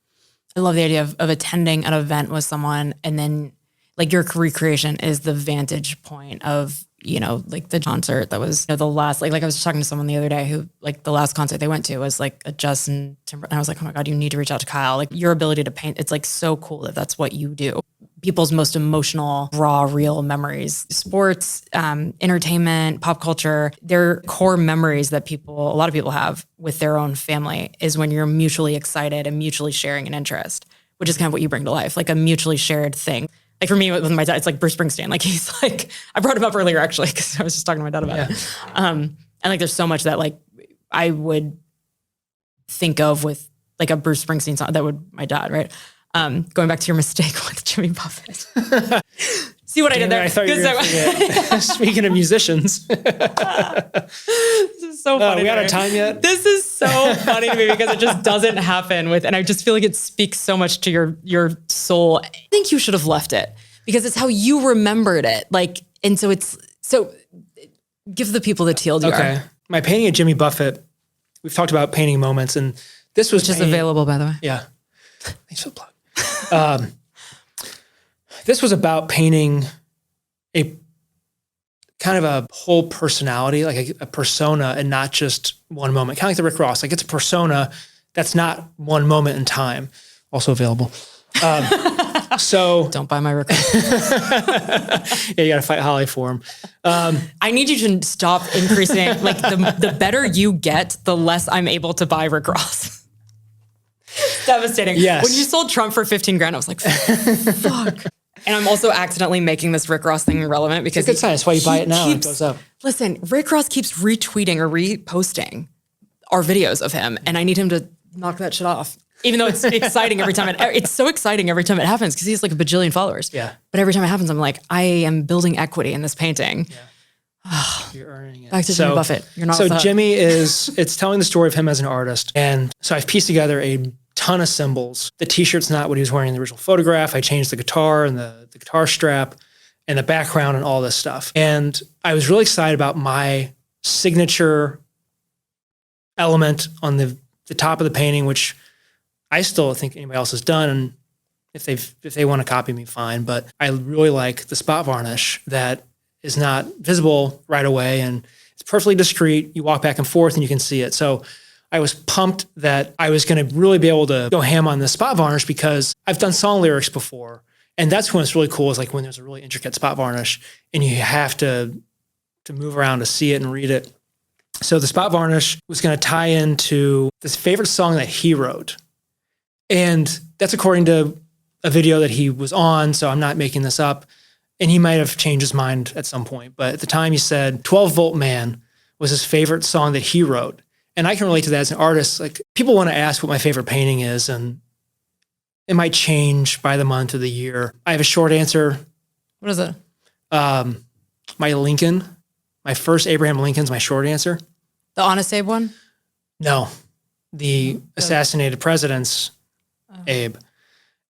I love the idea of attending an event with someone, and then like your recreation is the vantage point of, like the concert that was the last, like I was talking to someone the other day who like the last concert they went to was like a Justin Timberlake. And I was like, oh my God, you need to reach out to Kyle. Like your ability to paint, it's like so cool that that's what you do. People's most emotional, raw, real memories, sports, entertainment, pop culture, their core memories that a lot of people have with their own family is when you're mutually excited and mutually sharing an interest, which is kind of what you bring to life, like a mutually shared thing. Like for me with my dad, it's like Bruce Springsteen. Like he's like, I brought him up earlier actually, because I was just talking to my dad about it. And like there's so much that like I would think of with like a Bruce Springsteen song that would my dad, right? Going back to your mistake with Jimmy Buffett. See what I did there? I thought you were going to forget. Speaking of musicians. This is so funny. We out of time yet? This is so funny to me because it just doesn't happen and I just feel like it speaks so much to your soul. I think you should have left it because it's how you remembered it. Like, and so give the people the TLDR. Okay. My painting of Jimmy Buffett, we've talked about painting moments, and this was Which is available, by the way. Yeah. Thanks for the plug. This was about painting a kind of a whole personality, like a persona, and not just one moment. Kind of like the Rick Ross. Like it's a persona that's not one moment in time. Also available. So don't buy my Rick Ross. Yeah, you got to fight Holly for him. I need you to stop increasing. Like the better you get, the less I'm able to buy Rick Ross. Devastating. Yes. When you sold Trump for 15 grand, I was like, fuck. And I'm also accidentally making this Rick Ross thing relevant because it's a good sign. That's why you buy it now. It goes up. Listen, Rick Ross keeps retweeting or reposting our videos of him, and I need him to knock that shit off. Even though it's exciting every time it's so exciting every time it happens because he has like a bajillion followers. Yeah. But every time it happens, I'm like, I am building equity in this painting. Yeah. You're earning it. Back to Jimmy Buffett. You're not. So Jimmy it's telling the story of him as an artist. And so I've pieced together a ton of symbols. The t-shirt's not what he was wearing in the original photograph. I changed the guitar and the guitar strap and the background and all this stuff. And I was really excited about my signature element on the top of the painting, which I still think anybody else has done. And if they want to copy me, fine. But I really like the spot varnish that is not visible right away. And it's perfectly discreet. You walk back and forth and you can see it. So I was pumped that I was going to really be able to go ham on the spot varnish because I've done song lyrics before. And that's when it's really cool is like when there's a really intricate spot varnish and you have to move around to see it and read it. So the spot varnish was going to tie into this favorite song that he wrote. And that's according to a video that he was on. So I'm not making this up. And he might have changed his mind at some point. But at the time he said 12 Volt Man was his favorite song that he wrote. And I can relate to that as an artist. Like people want to ask what my favorite painting is, and it might change by the month or the year. I have a short answer. What is it? My Lincoln, my first Abraham Lincoln's my short answer. The Honest Abe one? No, the assassinated president's Abe.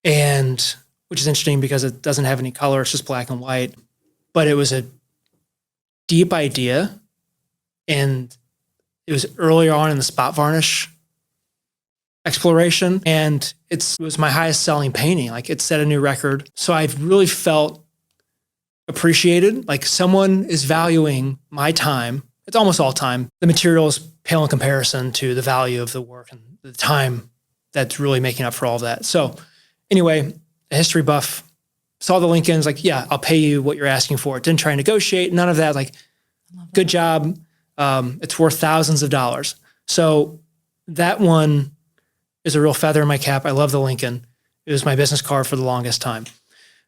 And which is interesting because it doesn't have any color. It's just black and white. But it was a deep idea. And it was earlier on in the spot varnish exploration. And it was my highest selling painting. Like it set a new record. So I've really felt appreciated. Like someone is valuing my time. It's almost all time. The material is pale in comparison to the value of the work and the time that's really making up for all of that. So anyway, a history buff saw the Lincolns, like, yeah, I'll pay you what you're asking for. It didn't try and negotiate, none of that. Like, good job. It's worth thousands of dollars. So that one is a real feather in my cap. I love the Lincoln. It was my business card for the longest time.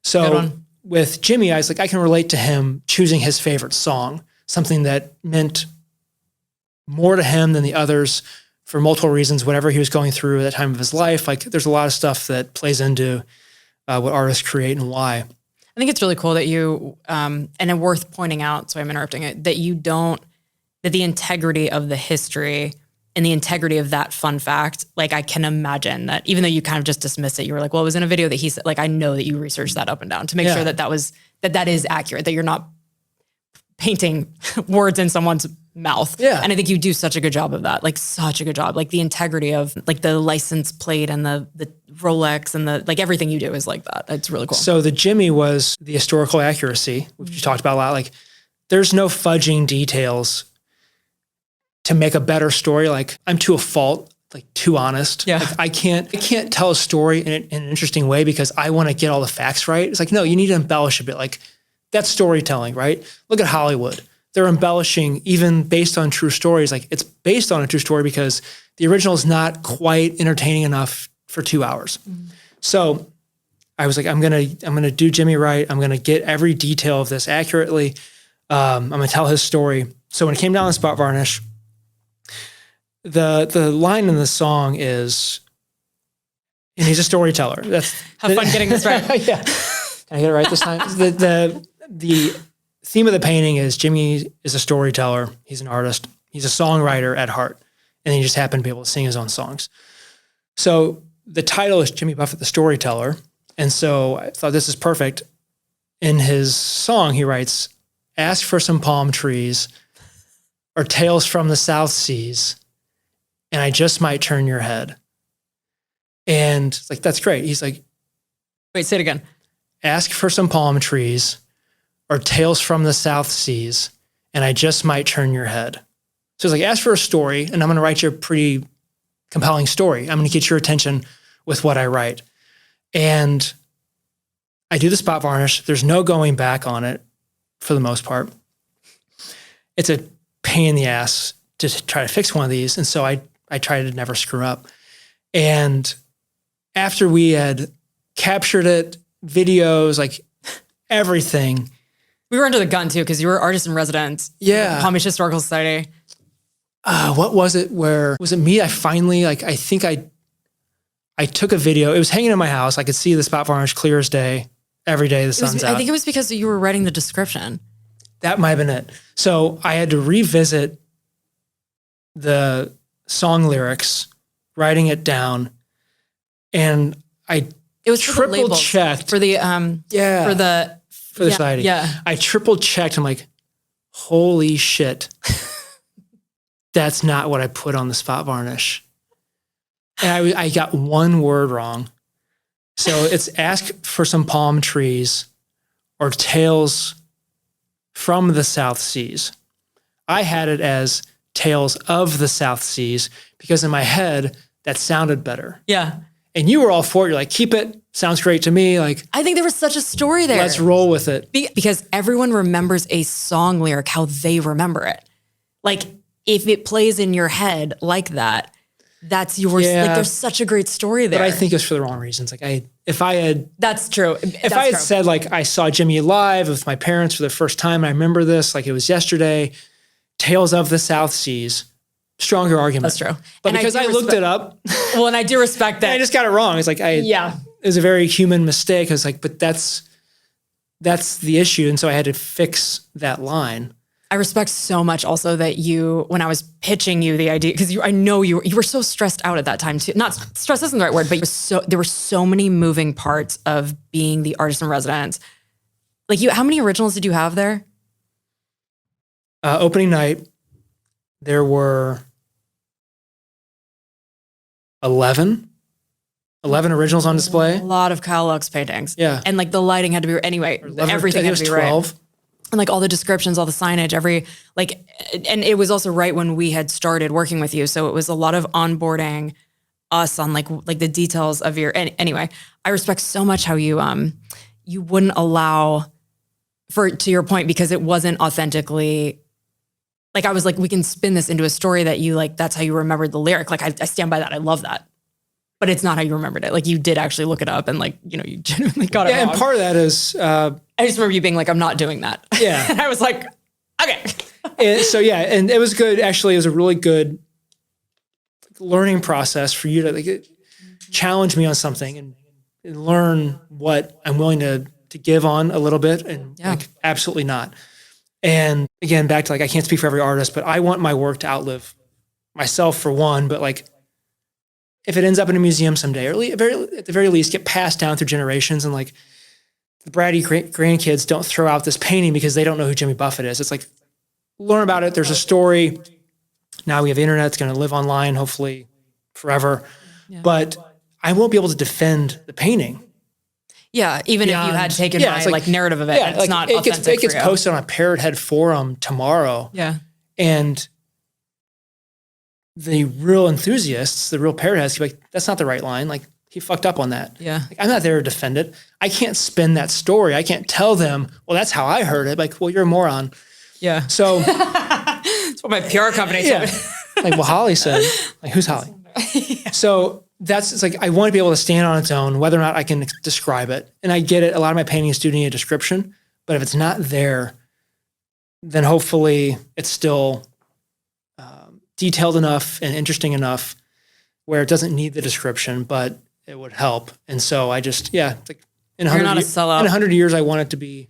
So with Jimmy, I was like, I can relate to him choosing his favorite song, something that meant more to him than the others for multiple reasons, whatever he was going through at that time of his life. Like there's a lot of stuff that plays into what artists create and why. I think it's really cool that you, and worth pointing out, so I'm interrupting it, that you don't, that the integrity of the history and the integrity of that fun fact, like I can imagine that even though you kind of just dismissed it, you were like, well, it was in a video that he said, like, I know that you researched that up and down to make sure that that is accurate, that you're not painting words in someone's mouth. Yeah. And I think you do such a good job of that, like such a good job. Like the integrity of like the license plate and the Rolex and the, like everything you do is like that. It's really cool. So the Jimmy was the historical accuracy, which you talked about a lot. Like there's no fudging details to make a better story. Like I'm to a fault, like too honest. Yeah. Like I can't tell a story in an interesting way because I want to get all the facts right. It's like, no, you need to embellish a bit. Like that's storytelling, right? Look at Hollywood. They're embellishing even based on true stories. Like it's based on a true story because the original is not quite entertaining enough for 2 hours. So I was like, I'm gonna do Jimmy right. I'm gonna get every detail of this accurately. I'm gonna tell his story. So when it came down to spot varnish, the line in the song is, and he's a storyteller. Have fun getting this right. Yeah. Can I get it right this time? The theme of the painting is Jimmy is a storyteller. He's an artist. He's a songwriter at heart. And he just happened to be able to sing his own songs. So the title is Jimmy Buffett, the Storyteller. And so I thought this is perfect. In his song, he writes, ask for some palm trees or tales from the South Seas, and I just might turn your head. And it's like, that's great. He's like, wait, say it again. Ask for some palm trees or tales from the South Seas, and I just might turn your head. So it's like, ask for a story, and I'm going to write you a pretty compelling story. I'm going to get your attention with what I write. And I do the spot varnish. There's no going back on it for the most part. It's a pain in the ass to try to fix one of these. And so I try to never screw up. And after we had captured it, videos, like everything. We were under the gun too, because you were artist in residence. Yeah. Palm Beach Historical Society. What was it was it me? I finally, I think I took a video. It was hanging in my house. I could see the spot varnish clear as day. Every day the sun's out. I think it was because you were writing the description. That might have been it. So I had to revisit the song lyrics, writing it down, and it was triple checked for the society. Yeah, I triple checked. I'm like, holy shit, that's not what I put on the spot varnish, and I got one word wrong. So it's ask for some palm trees or tales from the South Seas. I had it as tales of the South Seas because in my head, that sounded better. Yeah. And you were all for it. You're like, keep it. Sounds great to me. Like, I think there was such a story there. Let's roll with it. Because everyone remembers a song lyric how they remember it. Like, if it plays in your head like that, that's yours. Yeah. Like, there's such a great story there. But I think it's for the wrong reasons. Like, if I had said, like, I saw Jimmy live with my parents for the first time, and I remember this, like it was yesterday, Tales of the South Seas, stronger argument. That's true. But because I looked it up. Well, and I do respect that. I just got it wrong. It's like, it was a very human mistake. I was like, but that's the issue. And so I had to fix that line. I respect so much also that when I was pitching you the idea, because I know you were so stressed out at that time too. Not stressed isn't the right word, but there were so many moving parts of being the artist in residence. Like how many originals did you have there? Opening night, there were 11 originals on display. A lot of Kyle Lux paintings. Yeah. And like the lighting had to be, anyway, everything had to be 12. Right. And like all the descriptions, all the signage, and it was also right when we had started working with you. So it was a lot of onboarding us on like the details of anyway, I respect so much how you wouldn't allow to your point, because it wasn't authentically, like I was like, we can spin this into a story that you like, that's how you remembered the lyric. Like I stand by that. I love that. But it's not how you remembered it. Like you did actually look it up and like, you genuinely got it wrong. And part of that is... I just remember you being like, I'm not doing that. Yeah. And I was like, okay. And it was good. Actually, it was a really good learning process for you to challenge me on something and learn what I'm willing to give on a little bit and absolutely not. And again, back to I can't speak for every artist, but I want my work to outlive myself for one, but if it ends up in a museum someday, or at the very least, get passed down through generations, and the bratty grandkids don't throw out this painting because they don't know who Jimmy Buffett is. It's like, learn about it. There's a story. Now we have the internet. It's going to live online, hopefully forever. Yeah. But I won't be able to defend the painting. Yeah, even if you had taken my narrative of it, it's not authentic. It gets posted on a Parrot Head forum tomorrow. Yeah. And the real enthusiasts, the real Parrot Heads, be like, that's not the right line. Like, he fucked up on that. Yeah. I'm not there to defend it. I can't spin that story. I can't tell them, well, that's how I heard it. Like, well, you're a moron. Yeah. So that's what my PR company said. Like, well, Holly said, like, who's Holly? Yeah. So it's like, I want to be able to stand on its own, whether or not I can describe it. And I get it. A lot of my paintings do need a description, but if it's not there, then hopefully it's still detailed enough and interesting enough where it doesn't need the description, but it would help. And so I just, it's like in 100 years, I want it to be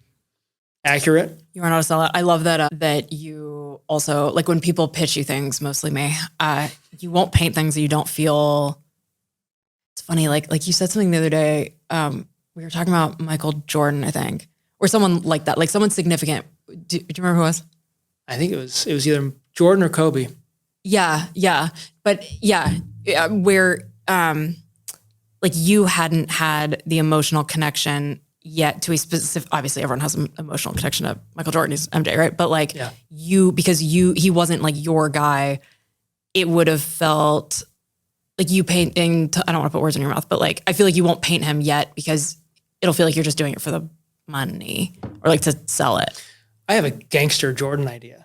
accurate. You are not a sellout. I love that that you also, like when people pitch you things, mostly me, you won't paint things that you don't feel. It's funny, like you said something the other day, we were talking about Michael Jordan, I think, or someone like that, like someone significant. Do you remember who it was? I think it was either Jordan or Kobe. Yeah. But where like you hadn't had the emotional connection yet to a specific, obviously everyone has an emotional connection to Michael Jordan, he's MJ, right? But like because he wasn't like your guy, it would have felt like you painting, I don't want to put words in your mouth, but like, I feel like you won't paint him yet because it'll feel like you're just doing it for the money or like to sell it. I have a gangster Jordan idea.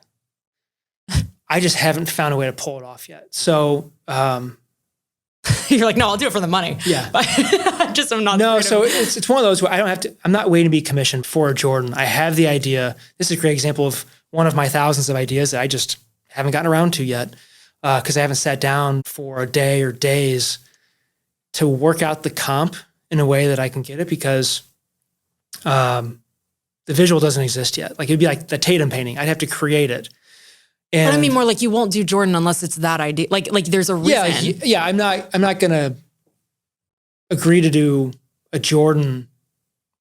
I just haven't found a way to pull it off yet. So, you're like, no, I'll do it for the money. Yeah. I'm not. No, so it's one of those where I'm not waiting to be commissioned for a Jordan. I have the idea. This is a great example of one of my thousands of ideas that I just haven't gotten around to yet because I haven't sat down for a day or days to work out the comp in a way that I can get it because the visual doesn't exist yet. Like it'd be like the Tatum painting. I'd have to create it. And but I mean more like you won't do Jordan unless it's that idea. Like there's a reason. Yeah. I'm not gonna agree to do a Jordan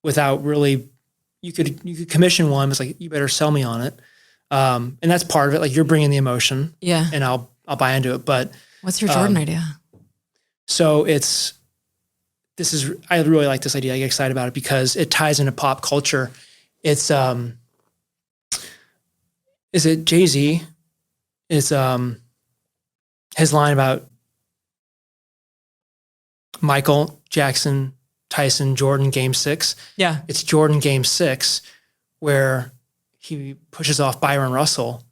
without really. You could commission one. It's like you better sell me on it, and that's part of it. Like you're bringing the emotion. Yeah. And I'll buy into it. But what's your Jordan idea? So I really like this idea. I get excited about it because it ties into pop culture. It's is it Jay-Z? It's his line about Michael Jackson, Tyson, Jordan, Game 6. Yeah. It's Jordan Game 6 where he pushes off Byron Russell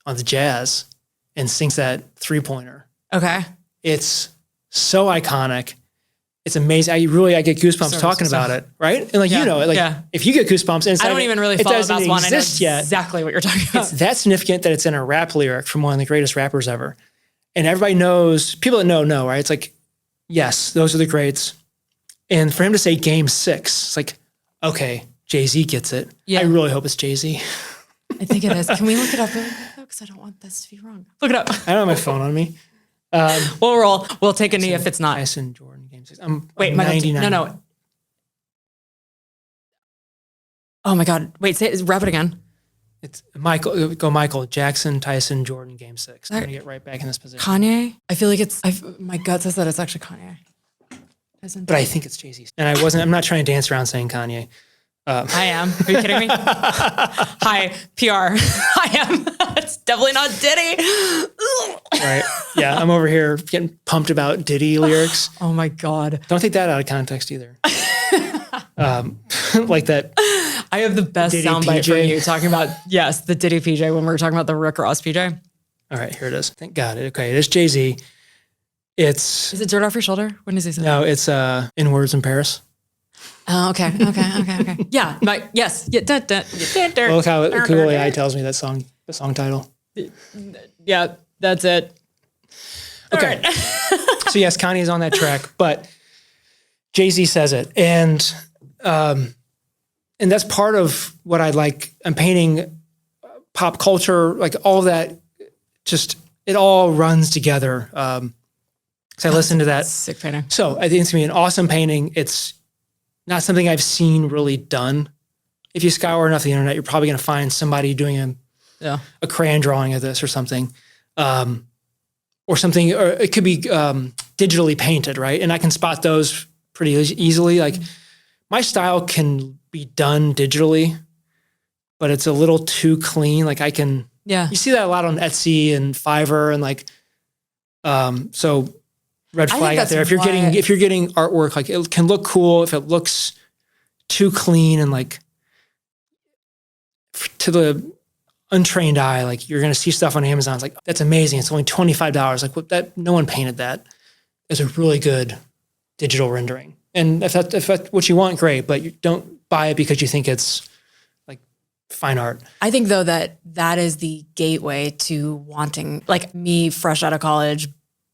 on the Jazz and sinks that 3-pointer. Okay. It's so iconic. It's amazing. I get goosebumps talking about it, right? And like, if you get goosebumps, and I don't even really follow that one. I know yet. exactly what you're talking about. It's that significant that it's in a rap lyric from one of the greatest rappers ever. And everybody knows, people that know, right? It's like, yes, those are the greats. And for him to say Game 6, it's like, okay, Jay-Z gets it. Yeah. I really hope it's Jay-Z. I think it is. Can we look it up really quick though? Because I don't want this to be wrong. Look it up. I don't have my phone on me. We'll take a knee if it's not. Tyson, Jordan, Game 6. I'm 99. No. Oh my God. Wait, wrap it again. It's Michael Jackson, Tyson, Jordan, Game 6. I'm going to get right back in this position. Kanye? I feel like my gut says that it's actually Kanye. But I think it's Jay-Z. And I'm not trying to dance around saying Kanye. I am. Are you kidding me? Hi, PR. I am. It's definitely not Diddy. Right. Yeah, I'm over here getting pumped about Diddy lyrics. Oh my God. Don't take that out of context either. Like that. I have the best soundbite from you talking about, the Diddy PJ when we were talking about the Rick Ross PJ. All right, here it is. Thank God. Okay, it is Jay-Z. Is it Dirt Off Your Shoulder? When does he say that? No, it's In Words in Paris. Oh, okay. Yeah, yes. Yeah, well, look how Google AI tells me the song title. Yeah, that's it. Okay. Right. So yes, Kanye is on that track, but Jay-Z says it. And that's part of what I like. I'm painting pop culture, like all of that, just it all runs together. So I listened to that. Sick painting. So I think it's going to be an awesome painting. It's not something I've seen really done. If you scour enough the internet, you're probably going to find somebody doing a crayon drawing of this or something. Or it could be digitally painted, right? And I can spot those pretty easily. Like my style can be done digitally, but it's a little too clean. Like you see that a lot on Etsy and Fiverr and like, so red flag out there. If you're getting artwork, like it can look cool if it looks too clean and like to the untrained eye, like you're going to see stuff on Amazon. It's like, that's amazing. It's only $25. Like that, no one painted that. It's a really good digital rendering. And if that's what you want, great, but you don't buy it because you think it's like fine art. I think though that is the gateway to wanting, like me fresh out of college,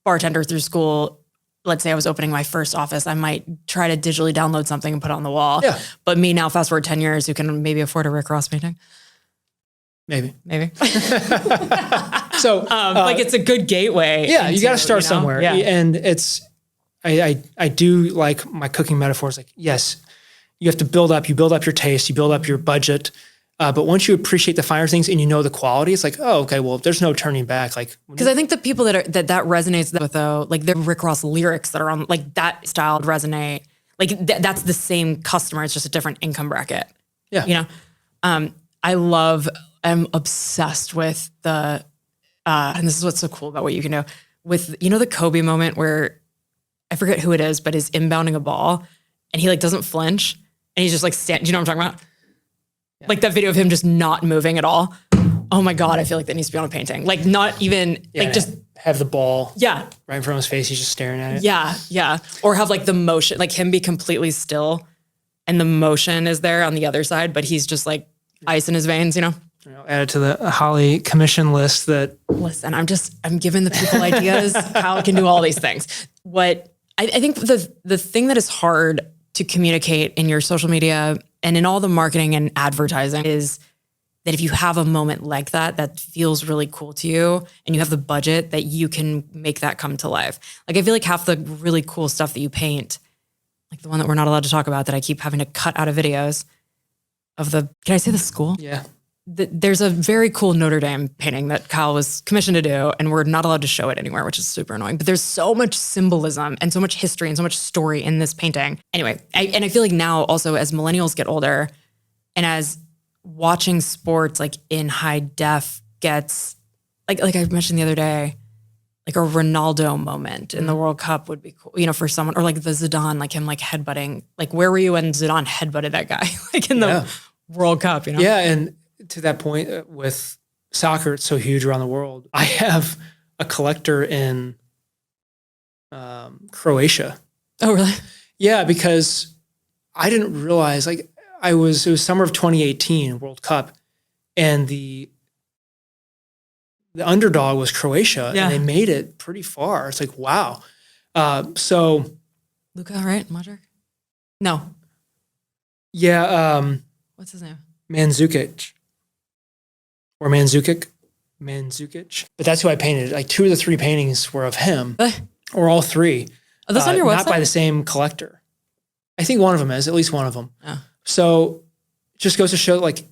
bartender through school. Let's say I was opening my first office. I might try to digitally download something and put it on the wall. Yeah. But me now, fast forward 10 years, who can maybe afford a Rick Ross painting? Maybe. So like it's a good gateway. Yeah. You got to start somewhere. Yeah. And I do like my cooking metaphors. Like, yes, you have to build up your taste, you build up your budget. But once you appreciate the finer things and you know the quality, it's like, oh, okay, well, there's no turning back. Like, because I think the people that resonates with though, like the Rick Ross lyrics that are on like that style resonate. Like that's the same customer. It's just a different income bracket. Yeah. You know, I'm obsessed with the, and this is what's so cool about what you can do with, you know, the Kobe moment where I forget who it is, but is inbounding a ball and he like doesn't flinch. and he's just like, do you know what I'm talking about? Yeah. Like that video of him just not moving at all. Oh my God, I feel like that needs to be on a painting. Like not even, like just have the ball right in front of his face. He's just staring at it. Yeah. Or have like the motion, like him be completely still and the motion is there on the other side, but he's just like ice in his veins, you know? Add it to the Holly commission list that... Listen, I'm giving the people ideas how I can do all these things. What I think the thing that is hard to communicate in your social media and in all the marketing and advertising is that if you have a moment like that feels really cool to you and you have the budget that you can make that come to life. Like I feel like half the really cool stuff that you paint, like the one that we're not allowed to talk about that I keep having to cut out of videos of can I say the school? Yeah. There's a very cool Notre Dame painting that Kyle was commissioned to do, and we're not allowed to show it anywhere, which is super annoying. But there's so much symbolism and so much history and so much story in this painting. Anyway, I feel like now also as millennials get older and as watching sports like in high def gets, like I mentioned the other day, like a Ronaldo moment in the World Cup would be cool, you know, for someone, or like the Zidane, like him like headbutting, like where were you when Zidane headbutted that guy like in the World Cup, you know? Yeah, and to that point with soccer, it's so huge around the world. I have a collector in Croatia. Oh, really? Yeah, because I didn't realize, like it was summer of 2018 World Cup, and the underdog was Croatia, and they made it pretty far. It's like, wow. So Luka, right? Modric? No. Yeah. What's his name? Mandzukic. Or Mandzukic. But that's who I painted. Like 2 of the 3 paintings were of him. Or all 3. Oh, that's on your website? Not by the same collector. I think one of them is, at least one of them. Oh. So it just goes to show, like,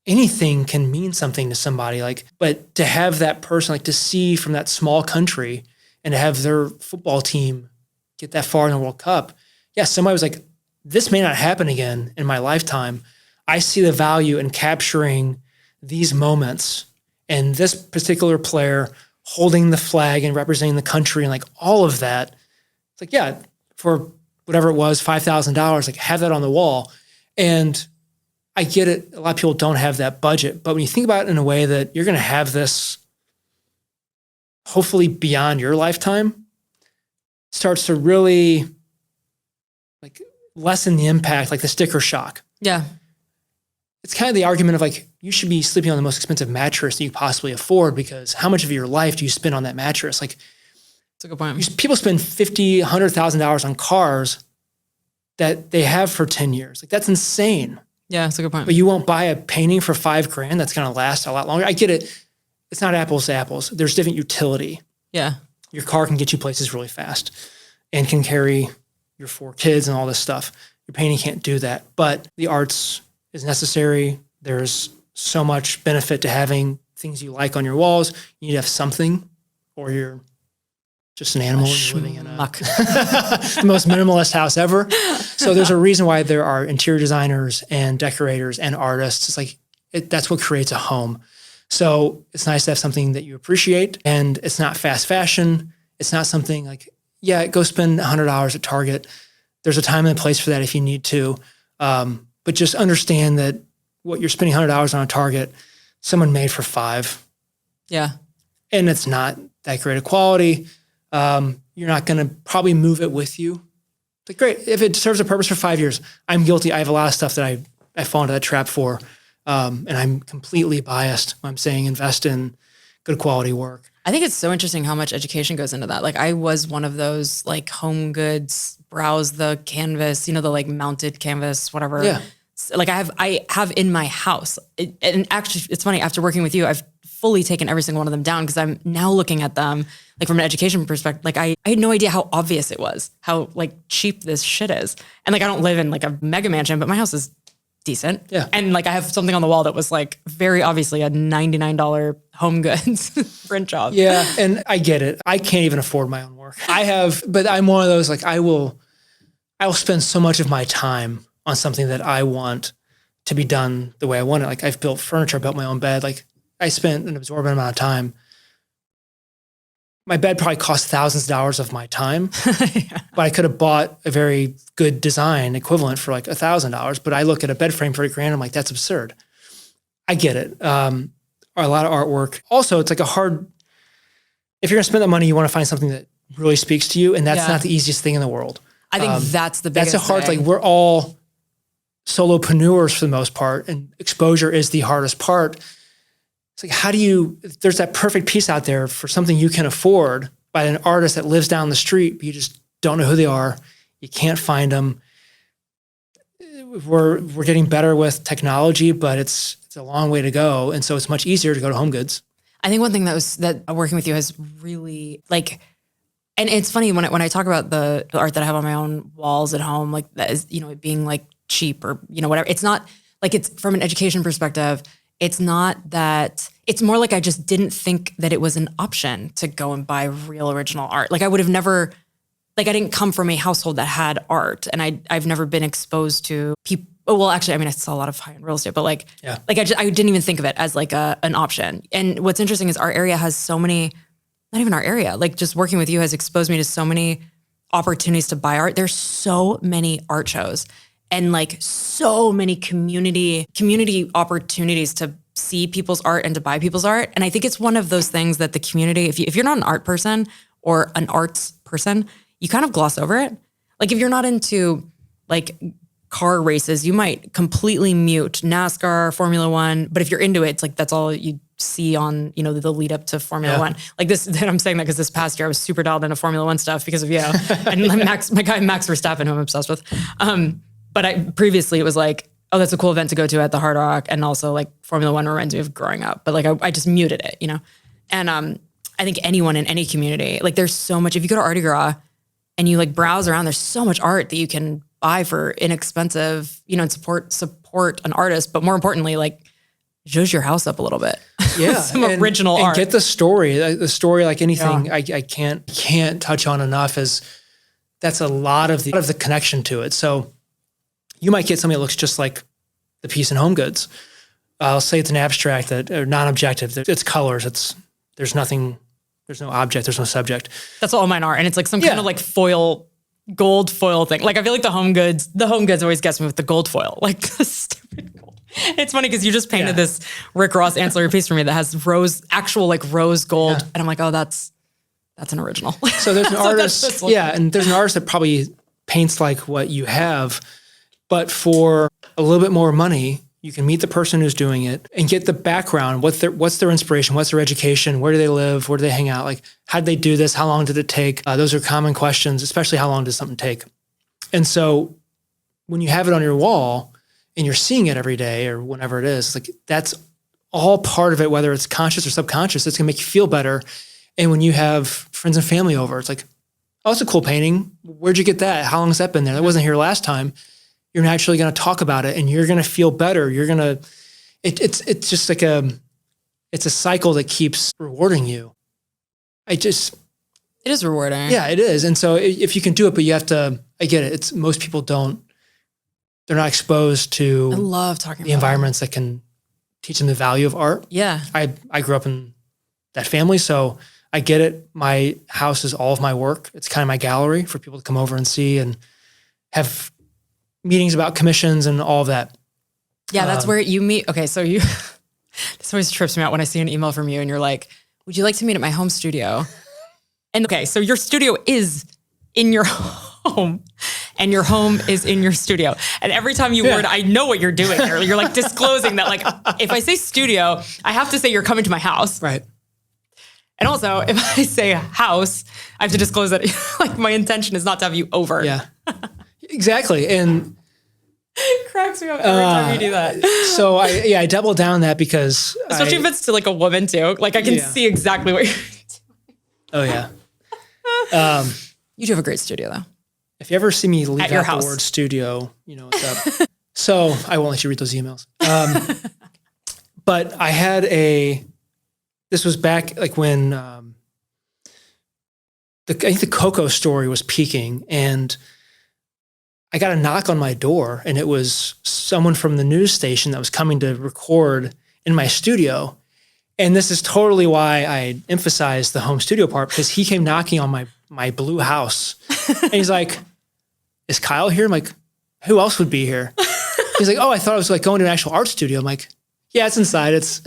anything can mean something to somebody. Like, but to have that person, like to see from that small country and to have their football team get that far in the World Cup. Yeah, somebody was like, this may not happen again in my lifetime. I see the value in capturing these moments and this particular player holding the flag and representing the country and like all of that. It's like, yeah, for whatever it was, $5,000, like have that on the wall. And I get it. A lot of people don't have that budget, but when you think about it in a way that you're going to have this hopefully beyond your lifetime, starts to really like lessen the impact, like the sticker shock. Yeah. It's kind of the argument of like, you should be sleeping on the most expensive mattress that you possibly afford, because how much of your life do you spend on that mattress? Like, that's a good point. People spend $50,000, $100,000 on cars that they have for 10 years. Like, that's insane. Yeah, that's a good point. But you won't buy a painting for $5,000 that's going to last a lot longer. I get it. It's not apples to apples. There's different utility. Yeah. Your car can get you places really fast and can carry your 4 kids and all this stuff. Your painting can't do that. But the arts is necessary. There's so much benefit to having things you like on your walls. You need to have something, or you're just an animal and living in the most minimalist house ever. So there's a reason why there are interior designers and decorators and artists. It's like, that's what creates a home. So it's nice to have something that you appreciate, and it's not fast fashion. It's not something like, yeah, go spend $100 at Target. There's a time and a place for that if you need to. But just understand that what you're spending $100 on a Target, someone made for $5. Yeah. And it's not that great a quality. You're not going to probably move it with you. Like, great. If it serves a purpose for 5 years, I'm guilty. I have a lot of stuff that I fall into that trap for. And I'm completely biased when I'm saying invest in good quality work. I think it's so interesting how much education goes into that. Like, I was one of those like home goods, browse the canvas, the like mounted canvas, whatever. Yeah. Like I have in my house. And actually, it's funny, after working with you, I've fully taken every single one of them down, because I'm now looking at them like from an education perspective. Like I had no idea how obvious it was, how like cheap this shit is. And like, I don't live in like a mega mansion, but my house is decent. Yeah. And like, I have something on the wall that was like very obviously a $99 home goods print job. Yeah. And I get it. I can't even afford my own work. But I'm one of those, like, I will spend so much of my time on something that I want to be done the way I want it. Like, I've built furniture, I built my own bed. Like, I spent an absorbent amount of time my bed probably cost thousands of dollars of my time, but I could have bought a very good design equivalent for like $1,000. But I look at a bed frame for $1,000, I'm like, that's absurd. I get it. A lot of artwork. Also, it's like if you're gonna spend that money, you want to find something that really speaks to you. And that's not the easiest thing in the world. I think that's the biggest That's a hard, thing. like we're all solopreneurs for the most part, and exposure is the hardest part. It's like, there's that perfect piece out there for something you can afford by an artist that lives down the street, but you just don't know who they are. You can't find them. We're getting better with technology, but it's a long way to go. And so it's much easier to go to Home Goods. I think one thing that working with you has really like, and it's funny when I talk about the art that I have on my own walls at home, like that is, it being like cheap or, whatever. It's not like, it's from an education perspective. It's not that, it's more like I just didn't think that it was an option to go and buy real original art. Like I would have never, like I didn't come from a household that had art, and I've never been exposed to people. Well, actually, I mean, I saw a lot of high-end real estate, but like I didn't even think of it as like an option. And what's interesting is our area has so many, not even our area, like just working with you has exposed me to so many opportunities to buy art. There's so many art shows and like so many community opportunities to see people's art and to buy people's art. And I think it's one of those things that the community, if you're not an art person or an arts person, you kind of gloss over it. Like if you're not into like car races, you might completely mute NASCAR, Formula One. But if you're into it, it's like that's all you see on, the lead up to Formula One. Like this, and I'm saying that because this past year I was super dialed into Formula One stuff because of you. And my guy Max Verstappen, who I'm obsessed with. But previously it was like, oh, that's a cool event to go to at the Hard Rock. And also like Formula One reminds me of growing up. But like I just muted it, And I think anyone in any community, like there's so much, if you go to Artie Gras and you like browse around, there's so much art that you can buy for inexpensive, and support an artist. But more importantly, like zhuzh your house up a little bit. Yeah. Some original art. And get the story like anything I can't touch on enough is that's a lot of the connection to it. So you might get something that looks just like the piece in Home Goods. I'll say it's an abstract or non-objective. It's colors. There's no object. There's no subject. That's what all mine are. And it's like some kind of like gold foil thing. Like I feel like the Home Goods always gets me with the gold foil. Like the stupid gold. It's funny because you just painted this Rick Ross ancillary piece for me that has actual like rose gold. And I'm like, oh, that's an original. So there's an artist. And there's an artist that probably paints like what you have, but for a little bit more money, you can meet the person who's doing it and get the background. What's their inspiration? What's their education? Where do they live? Where do they hang out? Like, how did they do this? How long did it take? Those are common questions, especially how long does something take? And so when you have it on your wall and you're seeing it every day or whenever it is, like that's all part of it, whether it's conscious or subconscious, it's gonna make you feel better. And when you have friends and family over, it's like, oh, it's a cool painting. Where'd you get that? How long has that been there? That wasn't here last time. You're naturally going to talk about it and you're going to feel better. It's just like it's a cycle that keeps rewarding you. It is rewarding. Yeah, it is. And so if you can do it, but you have to, I get it. Most people they're not exposed to I love talking the environments that can teach them the value of art. Yeah. I grew up in that family, so I get it. My house is all of my work. It's kind of my gallery for people to come over and see and have meetings about commissions and all of that. Yeah, that's where you meet. Okay, so this always trips me out when I see an email from you and you're like, would you like to meet at my home studio? And okay, so your studio is in your home and your home is in your studio. And every time you word, I know what you're doing here. You're like disclosing that like, if I say studio, I have to say you're coming to my house. Right. And also if I say house, I have to disclose that like my intention is not to have you over. Yeah. Exactly. And it cracks me up every time you do that. So I double down that because especially if it's to like a woman too. Like I can see exactly what you're doing. Oh yeah. You do have a great studio though. If you ever see me leave out house. the word studio, you know what's up. So I won't let you read those emails. But I had this was back like when I think the Coco story was peaking, and I got a knock on my door, and it was someone from the news station that was coming to record in my studio. And this is totally why I emphasize the home studio part, because he came knocking on my blue house. And he's like, is Kyle here? I'm like, who else would be here? He's like, oh, I thought I was like going to an actual art studio. I'm like, yeah, it's inside. It's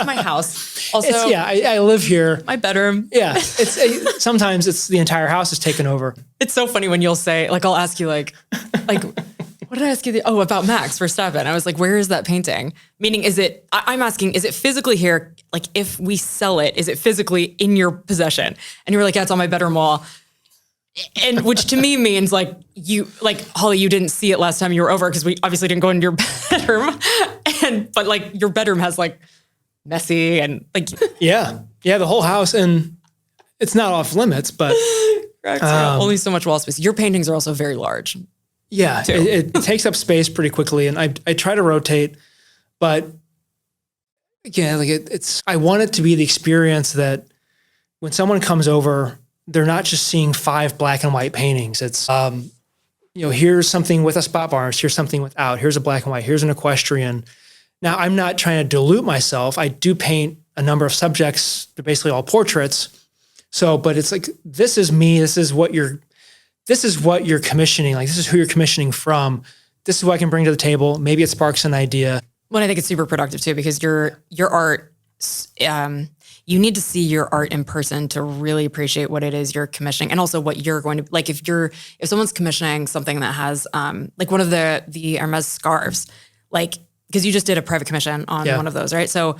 my house. Also, I live here. My bedroom. Yeah. Sometimes it's the entire house is taken over. It's so funny when you'll say, like, I'll ask you like, what did I ask you? About Max Verstappen. I was like, where is that painting? Meaning, I'm asking, is it physically here? Like, if we sell it, is it physically in your possession? And you were like, yeah, it's on my bedroom wall. And which to me means like Holly, you didn't see it last time you were over because we obviously didn't go into your bedroom. But like your bedroom has like messy and like. Yeah, the whole house. And it's not off limits, but. Only so much wall space. Your paintings are also very large. Yeah, it takes up space pretty quickly, and I try to rotate, but again, like I want it to be the experience that when someone comes over, they're not just seeing 5 black and white paintings. It's here's something with a spot bars, here's something without, here's a black and white, here's an equestrian. Now I'm not trying to dilute myself. I do paint a number of subjects. They're basically all portraits. So, but it's like this is me. This is what you're commissioning. Like, this is who you're commissioning from. This is what I can bring to the table. Maybe it sparks an idea. Well, I think it's super productive too, because your art, you need to see your art in person to really appreciate what it is you're commissioning, and also what you're going to, like, if someone's commissioning something that has, like one of the Hermes scarves, like, because you just did a private commission on one of those, right? So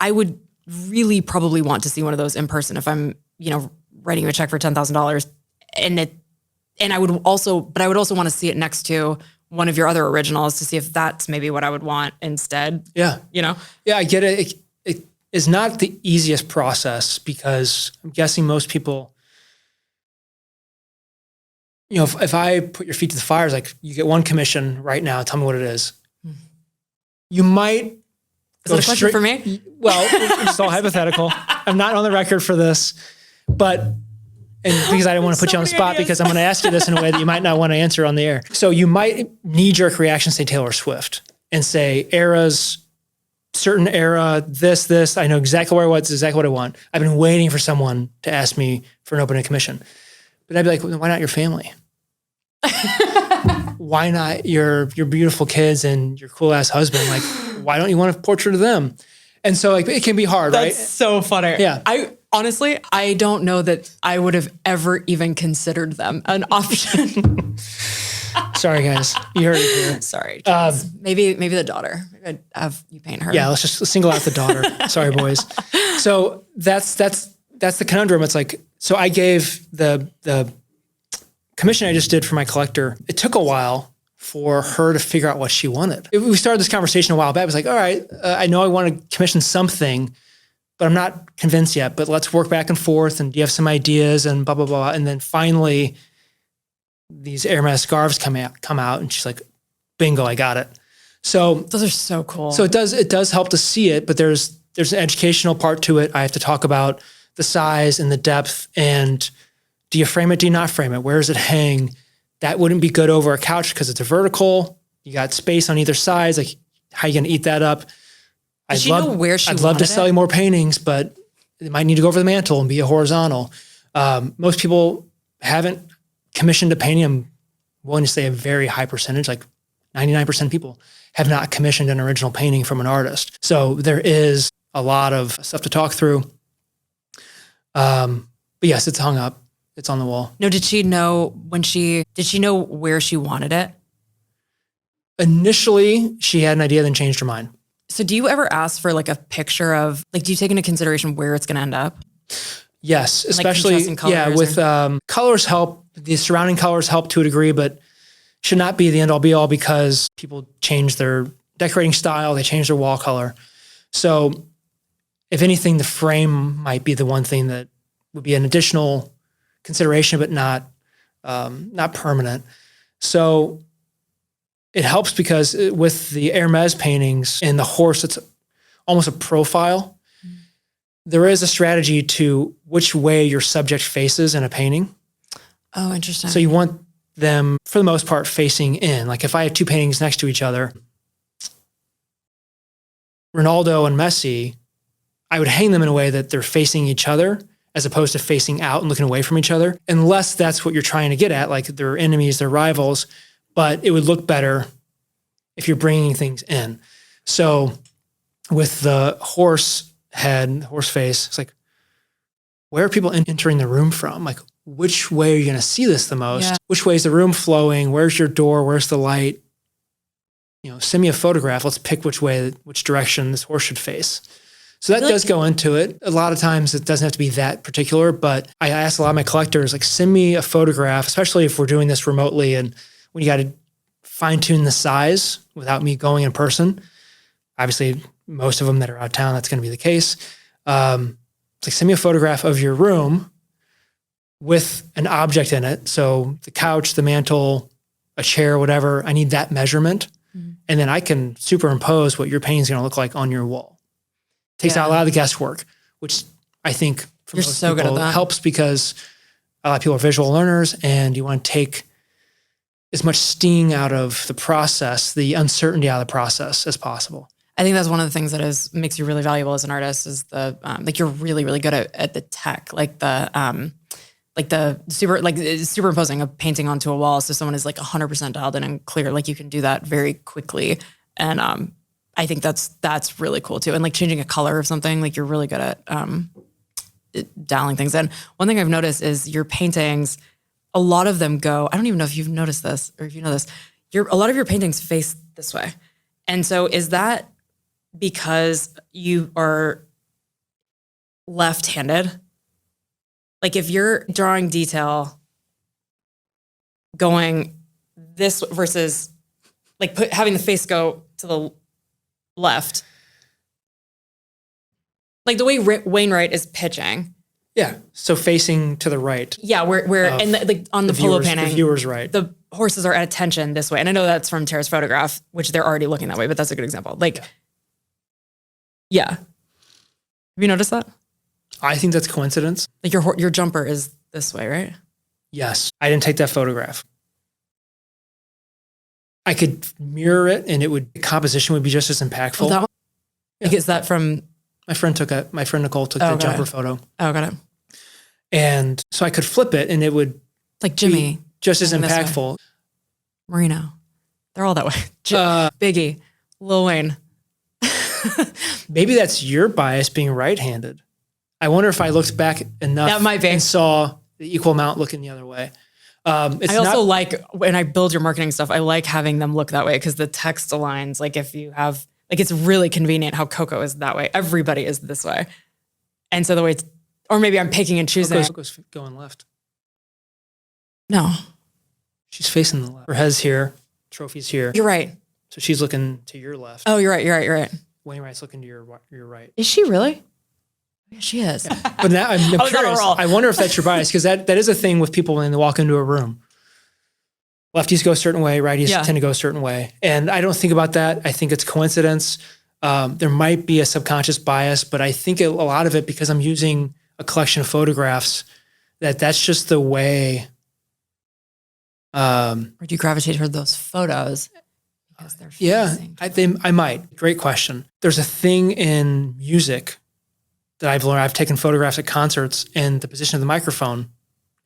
I would really probably want to see one of those in person if I'm, writing you a check for $10,000, and I would also want to see it next to one of your other originals to see if that's maybe what I would want instead. Yeah. Yeah, I get it. It is not the easiest process, because I'm guessing most people, if I put your feet to the fire, it's like, you get one commission right now, tell me what it is. You might. Is that a question for me? Well, it's all hypothetical. I'm not on the record for this, but. And because I don't want to put you on the spot, because I'm going to ask you this in a way that you might not want to answer on the air. So you might knee-jerk reaction say Taylor Swift and say certain era, this, I know exactly where I was, exactly what I want. I've been waiting for someone to ask me for an opening commission. But I'd be like, well, why not your family? Why not your beautiful kids and your cool-ass husband? Like, why don't you want a portrait of them? And so like it can be hard, right? That's so funny. Yeah. Honestly, I don't know that I would have ever even considered them an option. Sorry, guys. You heard it here. Sorry. Maybe the daughter. I'd have you paint her. Yeah, let's just single out the daughter. Sorry, boys. So that's the conundrum. It's like, so I gave the commission I just did for my collector. It took a while for her to figure out what she wanted. We started this conversation a while back. It was like, all right, I know I want to commission something, but I'm not convinced yet, but let's work back and forth. And do you have some ideas and blah, blah, blah. And then finally these Hermes scarves come out and she's like, bingo, I got it. So those are so cool. So it does help to see it, but there's an educational part to it. I have to talk about the size and the depth, and do you frame it? Do you not frame it? Where does it hang? That wouldn't be good over a couch because it's a vertical. You got space on either side. Like, how are you going to eat that up? I'd love to sell you more paintings, but it might need to go over the mantle and be a horizontal. Most people haven't commissioned a painting. I'm willing to say a very high percentage, like 99% of people have not commissioned an original painting from an artist. So there is a lot of stuff to talk through. But yes, it's hung up. It's on the wall. No, did she know where she wanted it? Initially, she had an idea, then changed her mind. So do you ever ask for like a picture of, like, do you take into consideration where it's going to end up? Yes, especially, with colors help. The surrounding colors help to a degree, but should not be the end all be all, because people change their decorating style. They change their wall color. So if anything, the frame might be the one thing that would be an additional consideration, but not permanent. So it helps because with the Hermes paintings and the horse, it's almost a profile. There is a strategy to which way your subject faces in a painting. Oh, interesting. So you want them, for the most part, facing in. Like if I have 2 paintings next to each other, Ronaldo and Messi, I would hang them in a way that they're facing each other as opposed to facing out and looking away from each other, unless that's what you're trying to get at, like they're enemies, they're rivals, but it would look better if you're bringing things in. So with the horse head, horse face, it's like, where are people entering the room from? Like, which way are you going to see this the most? Yeah. Which way is the room flowing? Where's your door? Where's the light? Send me a photograph. Let's pick which direction this horse should face. So that does go into it. A lot of times it doesn't have to be that particular, but I ask a lot of my collectors, like, send me a photograph, especially if we're doing this remotely and when you got to fine tune the size without me going in person. Obviously, most of them that are out of town, that's going to be the case. It's like, send me a photograph of your room with an object in it. So the couch, the mantle, a chair, whatever, I need that measurement. Mm-hmm. And then I can superimpose what your painting's going to look like on your wall. Takes out a lot of the guesswork, which I think for most people good at that. Helps because a lot of people are visual learners and you want to take as much sting out of the process, the uncertainty out of the process as possible. I think that's one of the things that makes you really valuable as an artist is the like you're really, really good at the tech, like the superimposing a painting onto a wall. So someone is like 100% dialed in and clear. Like you can do that very quickly. And I think that's really cool too. And like changing a color of something, like you're really good at dialing things in. One thing I've noticed is your paintings, a lot of them go, I don't even know if you've noticed this or if you know this, a lot of your paintings face this way. And so is that because you are left-handed? Like if you're drawing detail going this versus like having the face go to the left, like the way Wainwright is pitching. Yeah. So facing to the right. Yeah. Where and like on the polo painting, the viewer's right. The horses are at attention this way. And I know that's from Tara's photograph, which they're already looking that way, but that's a good example. Like, yeah. Have you noticed that? I think that's coincidence. Like your jumper is this way, right? Yes. I didn't take that photograph. I could mirror it and the composition would be just as impactful. Oh, that one? Yeah. Like, is that from? My friend Nicole took the jumper photo. Oh, got it. And so I could flip it and it would like Jimmy, be just as impactful. Marino. They're all that way. Biggie, Lil Wayne. Maybe that's your bias being right-handed. I wonder if I looked back enough that might be. And saw the equal amount looking the other way. I also like when I build your marketing stuff, I like having them look that way because the text aligns. Like if you have, like it's really convenient how Coco is that way. Everybody is this way. And so the way or maybe I'm picking and choosing. Coco's going left. No. She's facing the left. Her head's here. Trophy's here. You're right. So she's looking to your left. Oh, you're right. Wainwright's looking to your right. Is she really? Yeah, she is. Yeah. But now I'm curious. I wonder if that's your bias because that is a thing with people when they walk into a room. Lefties go a certain way, righties tend to go a certain way. And I don't think about that. I think it's coincidence. There might be a subconscious bias, but I think a lot of it, because I'm using a collection of photographs, that's just the way. Or do you gravitate toward those photos? Because they're I might. Great question. There's a thing in music that I've learned. I've taken photographs at concerts and the position of the microphone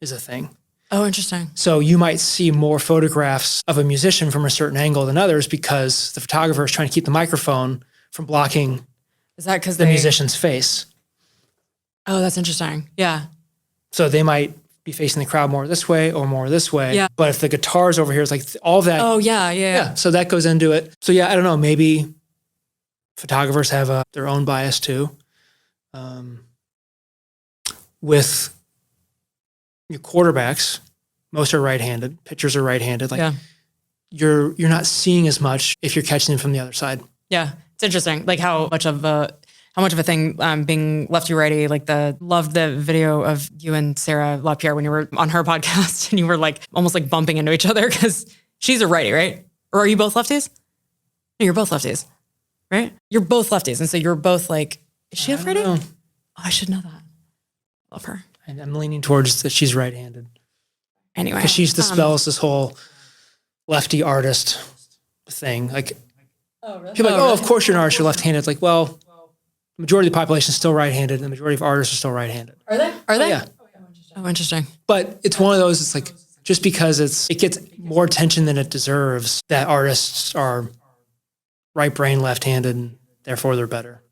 is a thing. Oh, interesting. So you might see more photographs of a musician from a certain angle than others because the photographer is trying to keep the microphone from blocking the musician's face. Oh, that's interesting. Yeah. So they might be facing the crowd more this way or more this way. Yeah. But if the guitar's over here, it's like all that. Oh, yeah. So that goes into it. So yeah, I don't know. Maybe photographers have their own bias too. With your quarterbacks, most are right-handed. Pitchers are right-handed. Like you're not seeing as much if you're catching them from the other side. Yeah, it's interesting. Like how much of a thing being lefty righty. Like loved the video of you and Sarah LaPierre when you were on her podcast and you were like almost like bumping into each other because she's a righty, right? Or are you both lefties? No, you're both lefties, right? You're both lefties, and so you're both like. Is she a righty? Oh, I should know that. Love her. I'm leaning towards that she's right-handed. Anyway. Because she dispels this whole lefty artist thing. Like, oh, really? People are like, of course you're an artist, you're left-handed. It's like, well, The majority of the population is still right-handed, and the majority of artists are still right-handed. Are they? Are they? Yeah. Oh, interesting. But it's one of those, it's like, just because it gets more attention than it deserves, that artists are right brain, left-handed, and therefore they're better.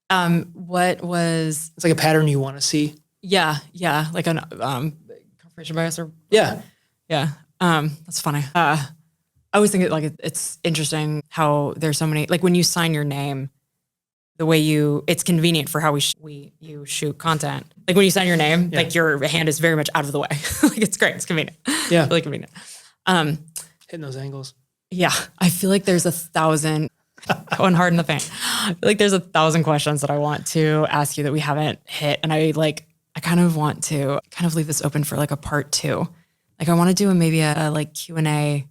It's like a pattern you want to see. Yeah. Like an confirmation bias or. Yeah. That's funny. I always think it's interesting how there's so many, like when you sign your name, the way it's convenient for how you shoot content. Like when you sign your name, like your hand is very much out of the way. Like it's great. It's convenient. Yeah. Really convenient. Hitting those angles. Yeah. I feel like there's 1,000 going hard in the paint. I feel like there's 1,000 questions that I want to ask you that we haven't hit. And I kind of want to leave this open for like a part 2. Like I want to do maybe a like Q&A.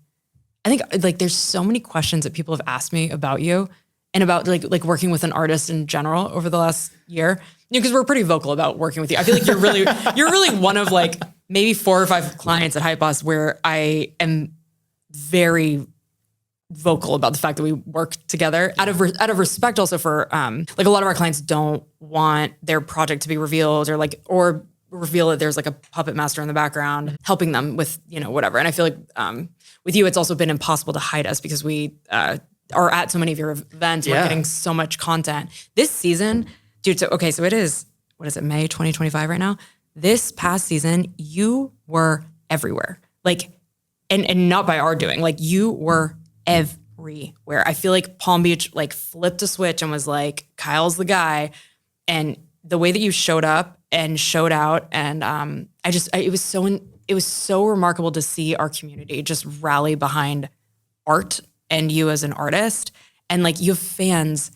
I think like there's so many questions that people have asked me about you and about like working with an artist in general over the last year. Because we're pretty vocal about working with you. I feel like you're really one of like maybe 4 or 5 clients at Hype Boss where I am very vocal about the fact that we work together out of respect also for like a lot of our clients don't want their project to be revealed or reveal that there's like a puppet master in the background helping them with, whatever. And I feel like with you, it's also been impossible to hide us because we are at so many of your events. We're getting so much content. This season, dude, so it is, what is it, May 2025 right now? This past season, you were everywhere. Like, and not by our doing, like you were everywhere. I feel like Palm Beach like flipped a switch and was like, Kyle's the guy. And the way that you showed up and showed out, and it was so remarkable to see our community just rally behind art and you as an artist. And like you have fans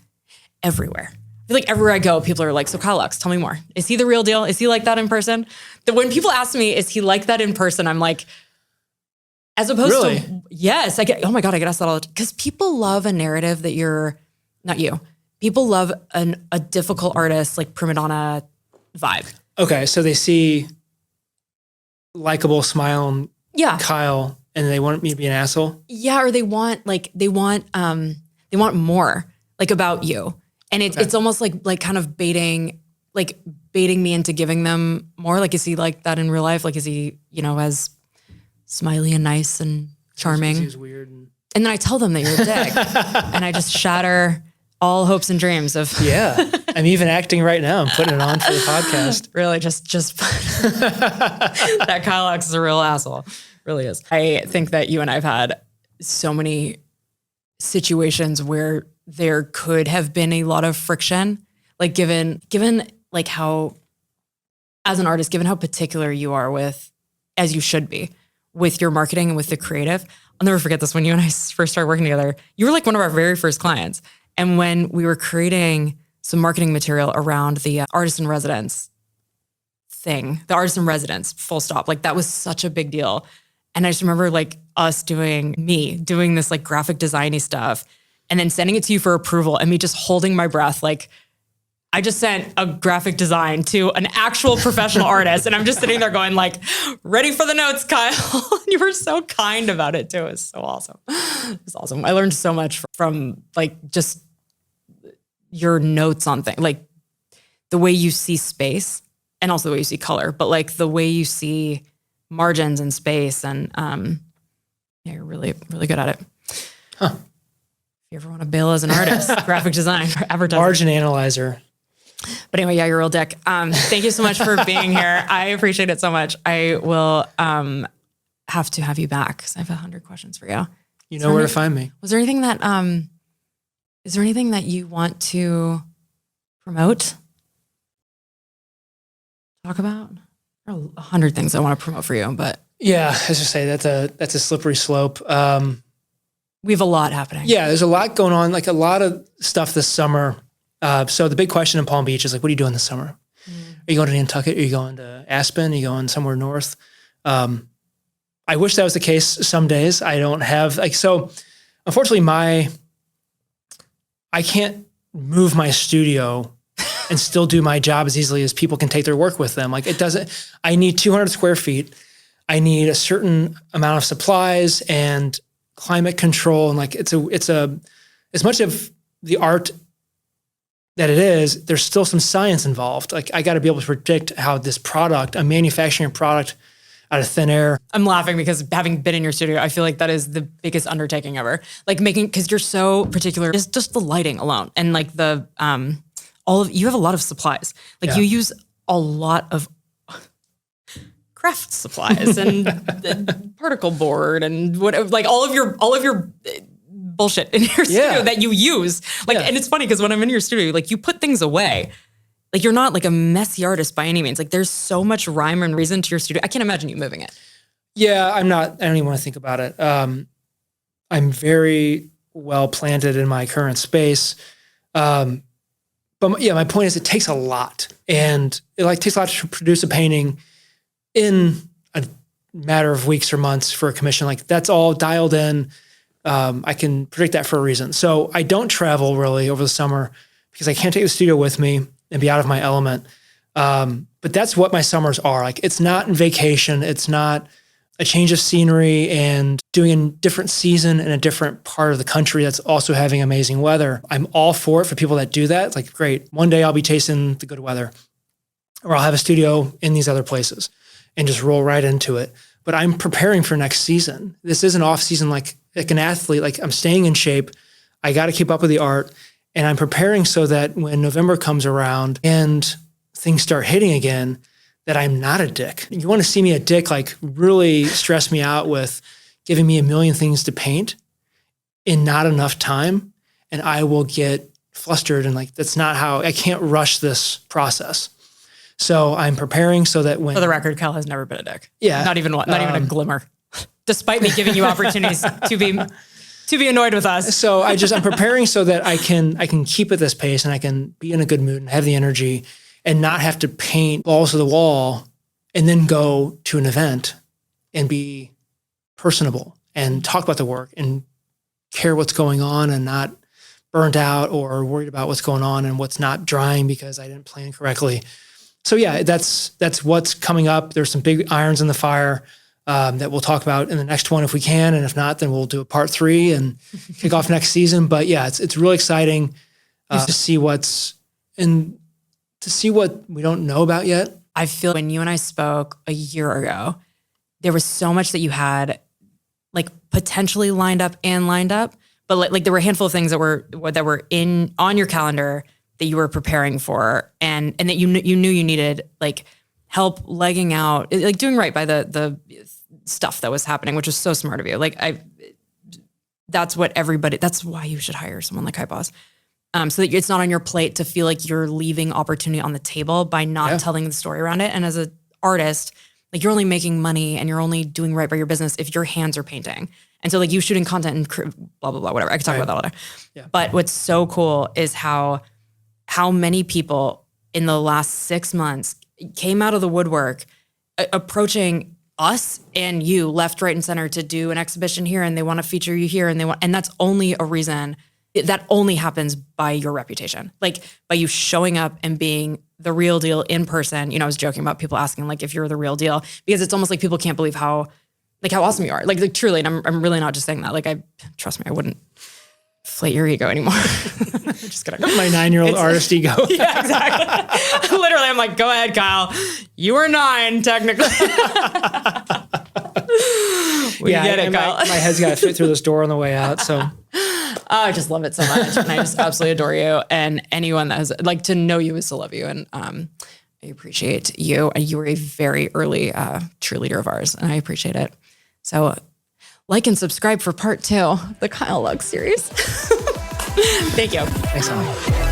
everywhere. I feel like everywhere I go, people are like, so Kyle Lux, tell me more. Is he the real deal? Is he like that in person? When people ask me, is he like that in person? I'm like, as opposed to, yes, oh my God, I get asked that all the time. Because people love a narrative that you're, not you, people love a difficult artist, like prima donna vibe. Okay, so they see likable smile Kyle, and they want me to be an asshole? Yeah, or they want more, like about you. And it's almost like kind of baiting me into giving them more. Like, is he like that in real life? Like, is he, as smiley and nice and charming? He's weird. And then I tell them that you're a dick. And I just shatter all hopes and dreams of. Yeah. I'm even acting right now. I'm putting it on for the podcast. Really, just that Kyle Lux is a real asshole. Really is. I think that you and I have had so many situations where there could have been a lot of friction, like given like how, as an artist, given how particular you are with, as you should be, with your marketing and with the creative. I'll never forget this. When you and I first started working together, you were like one of our very first clients. And when we were creating some marketing material around the artist in residence thing, the artist in residence, full stop, like that was such a big deal. And I just remember like us doing this like graphic designy stuff and then sending it to you for approval and me just holding my breath. Like I just sent a graphic design to an actual professional artist and I'm just sitting there going like, ready for the notes, Kyle. You were so kind about it too. It was so awesome. It was awesome. I learned so much from like just your notes on things, like the way you see space and also the way you see color, but like the way you see margins and space. And you're really, really good at it. Huh. If you ever want to bail as an artist, graphic design, advertising. Margin analyzer. But anyway, yeah, you're a real dick. Thank you so much for being here. I appreciate it so much. I will have to have you back because I have 100 questions for you. You know where to find me. Was there anything that, is there anything that you want to promote? Talk about? There are 100 things I want to promote for you, but. Yeah, as I say, that's a slippery slope. We have a lot happening. Yeah, there's a lot going on, like a lot of stuff this summer. So the big question in Palm Beach is like, what are you doing this summer? Are you going to Nantucket? Are you going to Aspen? Are you going somewhere north? I wish that was the case some days. I don't have so unfortunately I can't move my studio and still do my job as easily as people can take their work with them. Like it doesn't, I need 200 square feet. I need a certain amount of supplies and climate control. And like, it's a, as much of the art that it is, there's still some science involved. Like I got to be able to predict how this product, I'm manufacturing a product out of thin air. I'm laughing because having been in your studio, I feel like that is the biggest undertaking ever. Like because you're so particular, it's just the lighting alone. And like you have a lot of supplies. Like you use a lot of craft supplies and particle board and whatever, like all of your bullshit in your studio that you use. Like, and it's funny because when I'm in your studio, like you put things away. Like you're not like a messy artist by any means. Like there's so much rhyme and reason to your studio. I can't imagine you moving it. Yeah, I'm not. I don't even want to think about it. I'm very well planted in my current space. But my point is it takes a lot. And it takes a lot to produce a painting in a matter of weeks or months for a commission. Like that's all dialed in. I can predict that for a reason. So I don't travel really over the summer because I can't take the studio with me and be out of my element. But that's what my summers are. Like it's not vacation. It's not a change of scenery and doing a different season in a different part of the country that's also having amazing weather. I'm all for it for people that do that. It's like, great. One day I'll be chasing the good weather or I'll have a studio in these other places and just roll right into it. But I'm preparing for next season. This isn't off season like an athlete. Like I'm staying in shape. I got to keep up with the art. And I'm preparing so that when November comes around and things start hitting again, that I'm not a dick. You want to see me a dick, like really stress me out with giving me a million things to paint in not enough time. And I will get flustered and like, that's not how, I can't rush this process. So I'm preparing so that when— For the record, Kyle has never been a dick. Yeah. Not even a glimmer. Despite me giving you opportunities to be annoyed with us. So I'm preparing so that I can keep at this pace and I can be in a good mood and have the energy and not have to paint balls to the wall and then go to an event and be personable and talk about the work and care what's going on and not burnt out or worried about what's going on and what's not drying because I didn't plan correctly. So yeah, that's what's coming up. There's some big irons in the fire that we'll talk about in the next one if we can. And if not, then we'll do a part 3 and kick off next season. But yeah, it's really exciting to see to see what we don't know about yet. I feel when you and I spoke a year ago, there was so much that you had like potentially lined up, but like there were a handful of things that were on your calendar that you were preparing for and that you knew you needed like help legging out, like doing right by the stuff that was happening, which was so smart of you. Like that's why you should hire someone like Boss. So that it's not on your plate to feel like you're leaving opportunity on the table by not telling the story around it. And as an artist, like you're only making money and you're only doing right by your business if your hands are painting. And so like you shooting content and blah, blah, blah, whatever. I could talk about that all day. Yeah. But what's so cool is how many people in the last 6 months came out of the woodwork approaching us and you left, right, and center to do an exhibition here and they want to feature you here and that's only a reason. That only happens by your reputation, like by you showing up and being the real deal in person. You know, I was joking about people asking like if you're the real deal because it's almost like people can't believe how awesome you are. Like truly, and I'm really not just saying that. Like trust me, I wouldn't inflate your ego anymore. Just kidding. My 9-year-old artist ego. Yeah, exactly. Literally, I'm like, go ahead, Kyle. You were 9, technically. We get it, Kyle. My head's got to fit through this door on the way out, so. I just love it so much. And I just absolutely adore you. And anyone that has, like, to know you is to love you. And I appreciate you. And you were a very early cheerleader of ours. And I appreciate it. So like and subscribe for part 2, the Kyle Lux series. Thank you. Thanks, Holly.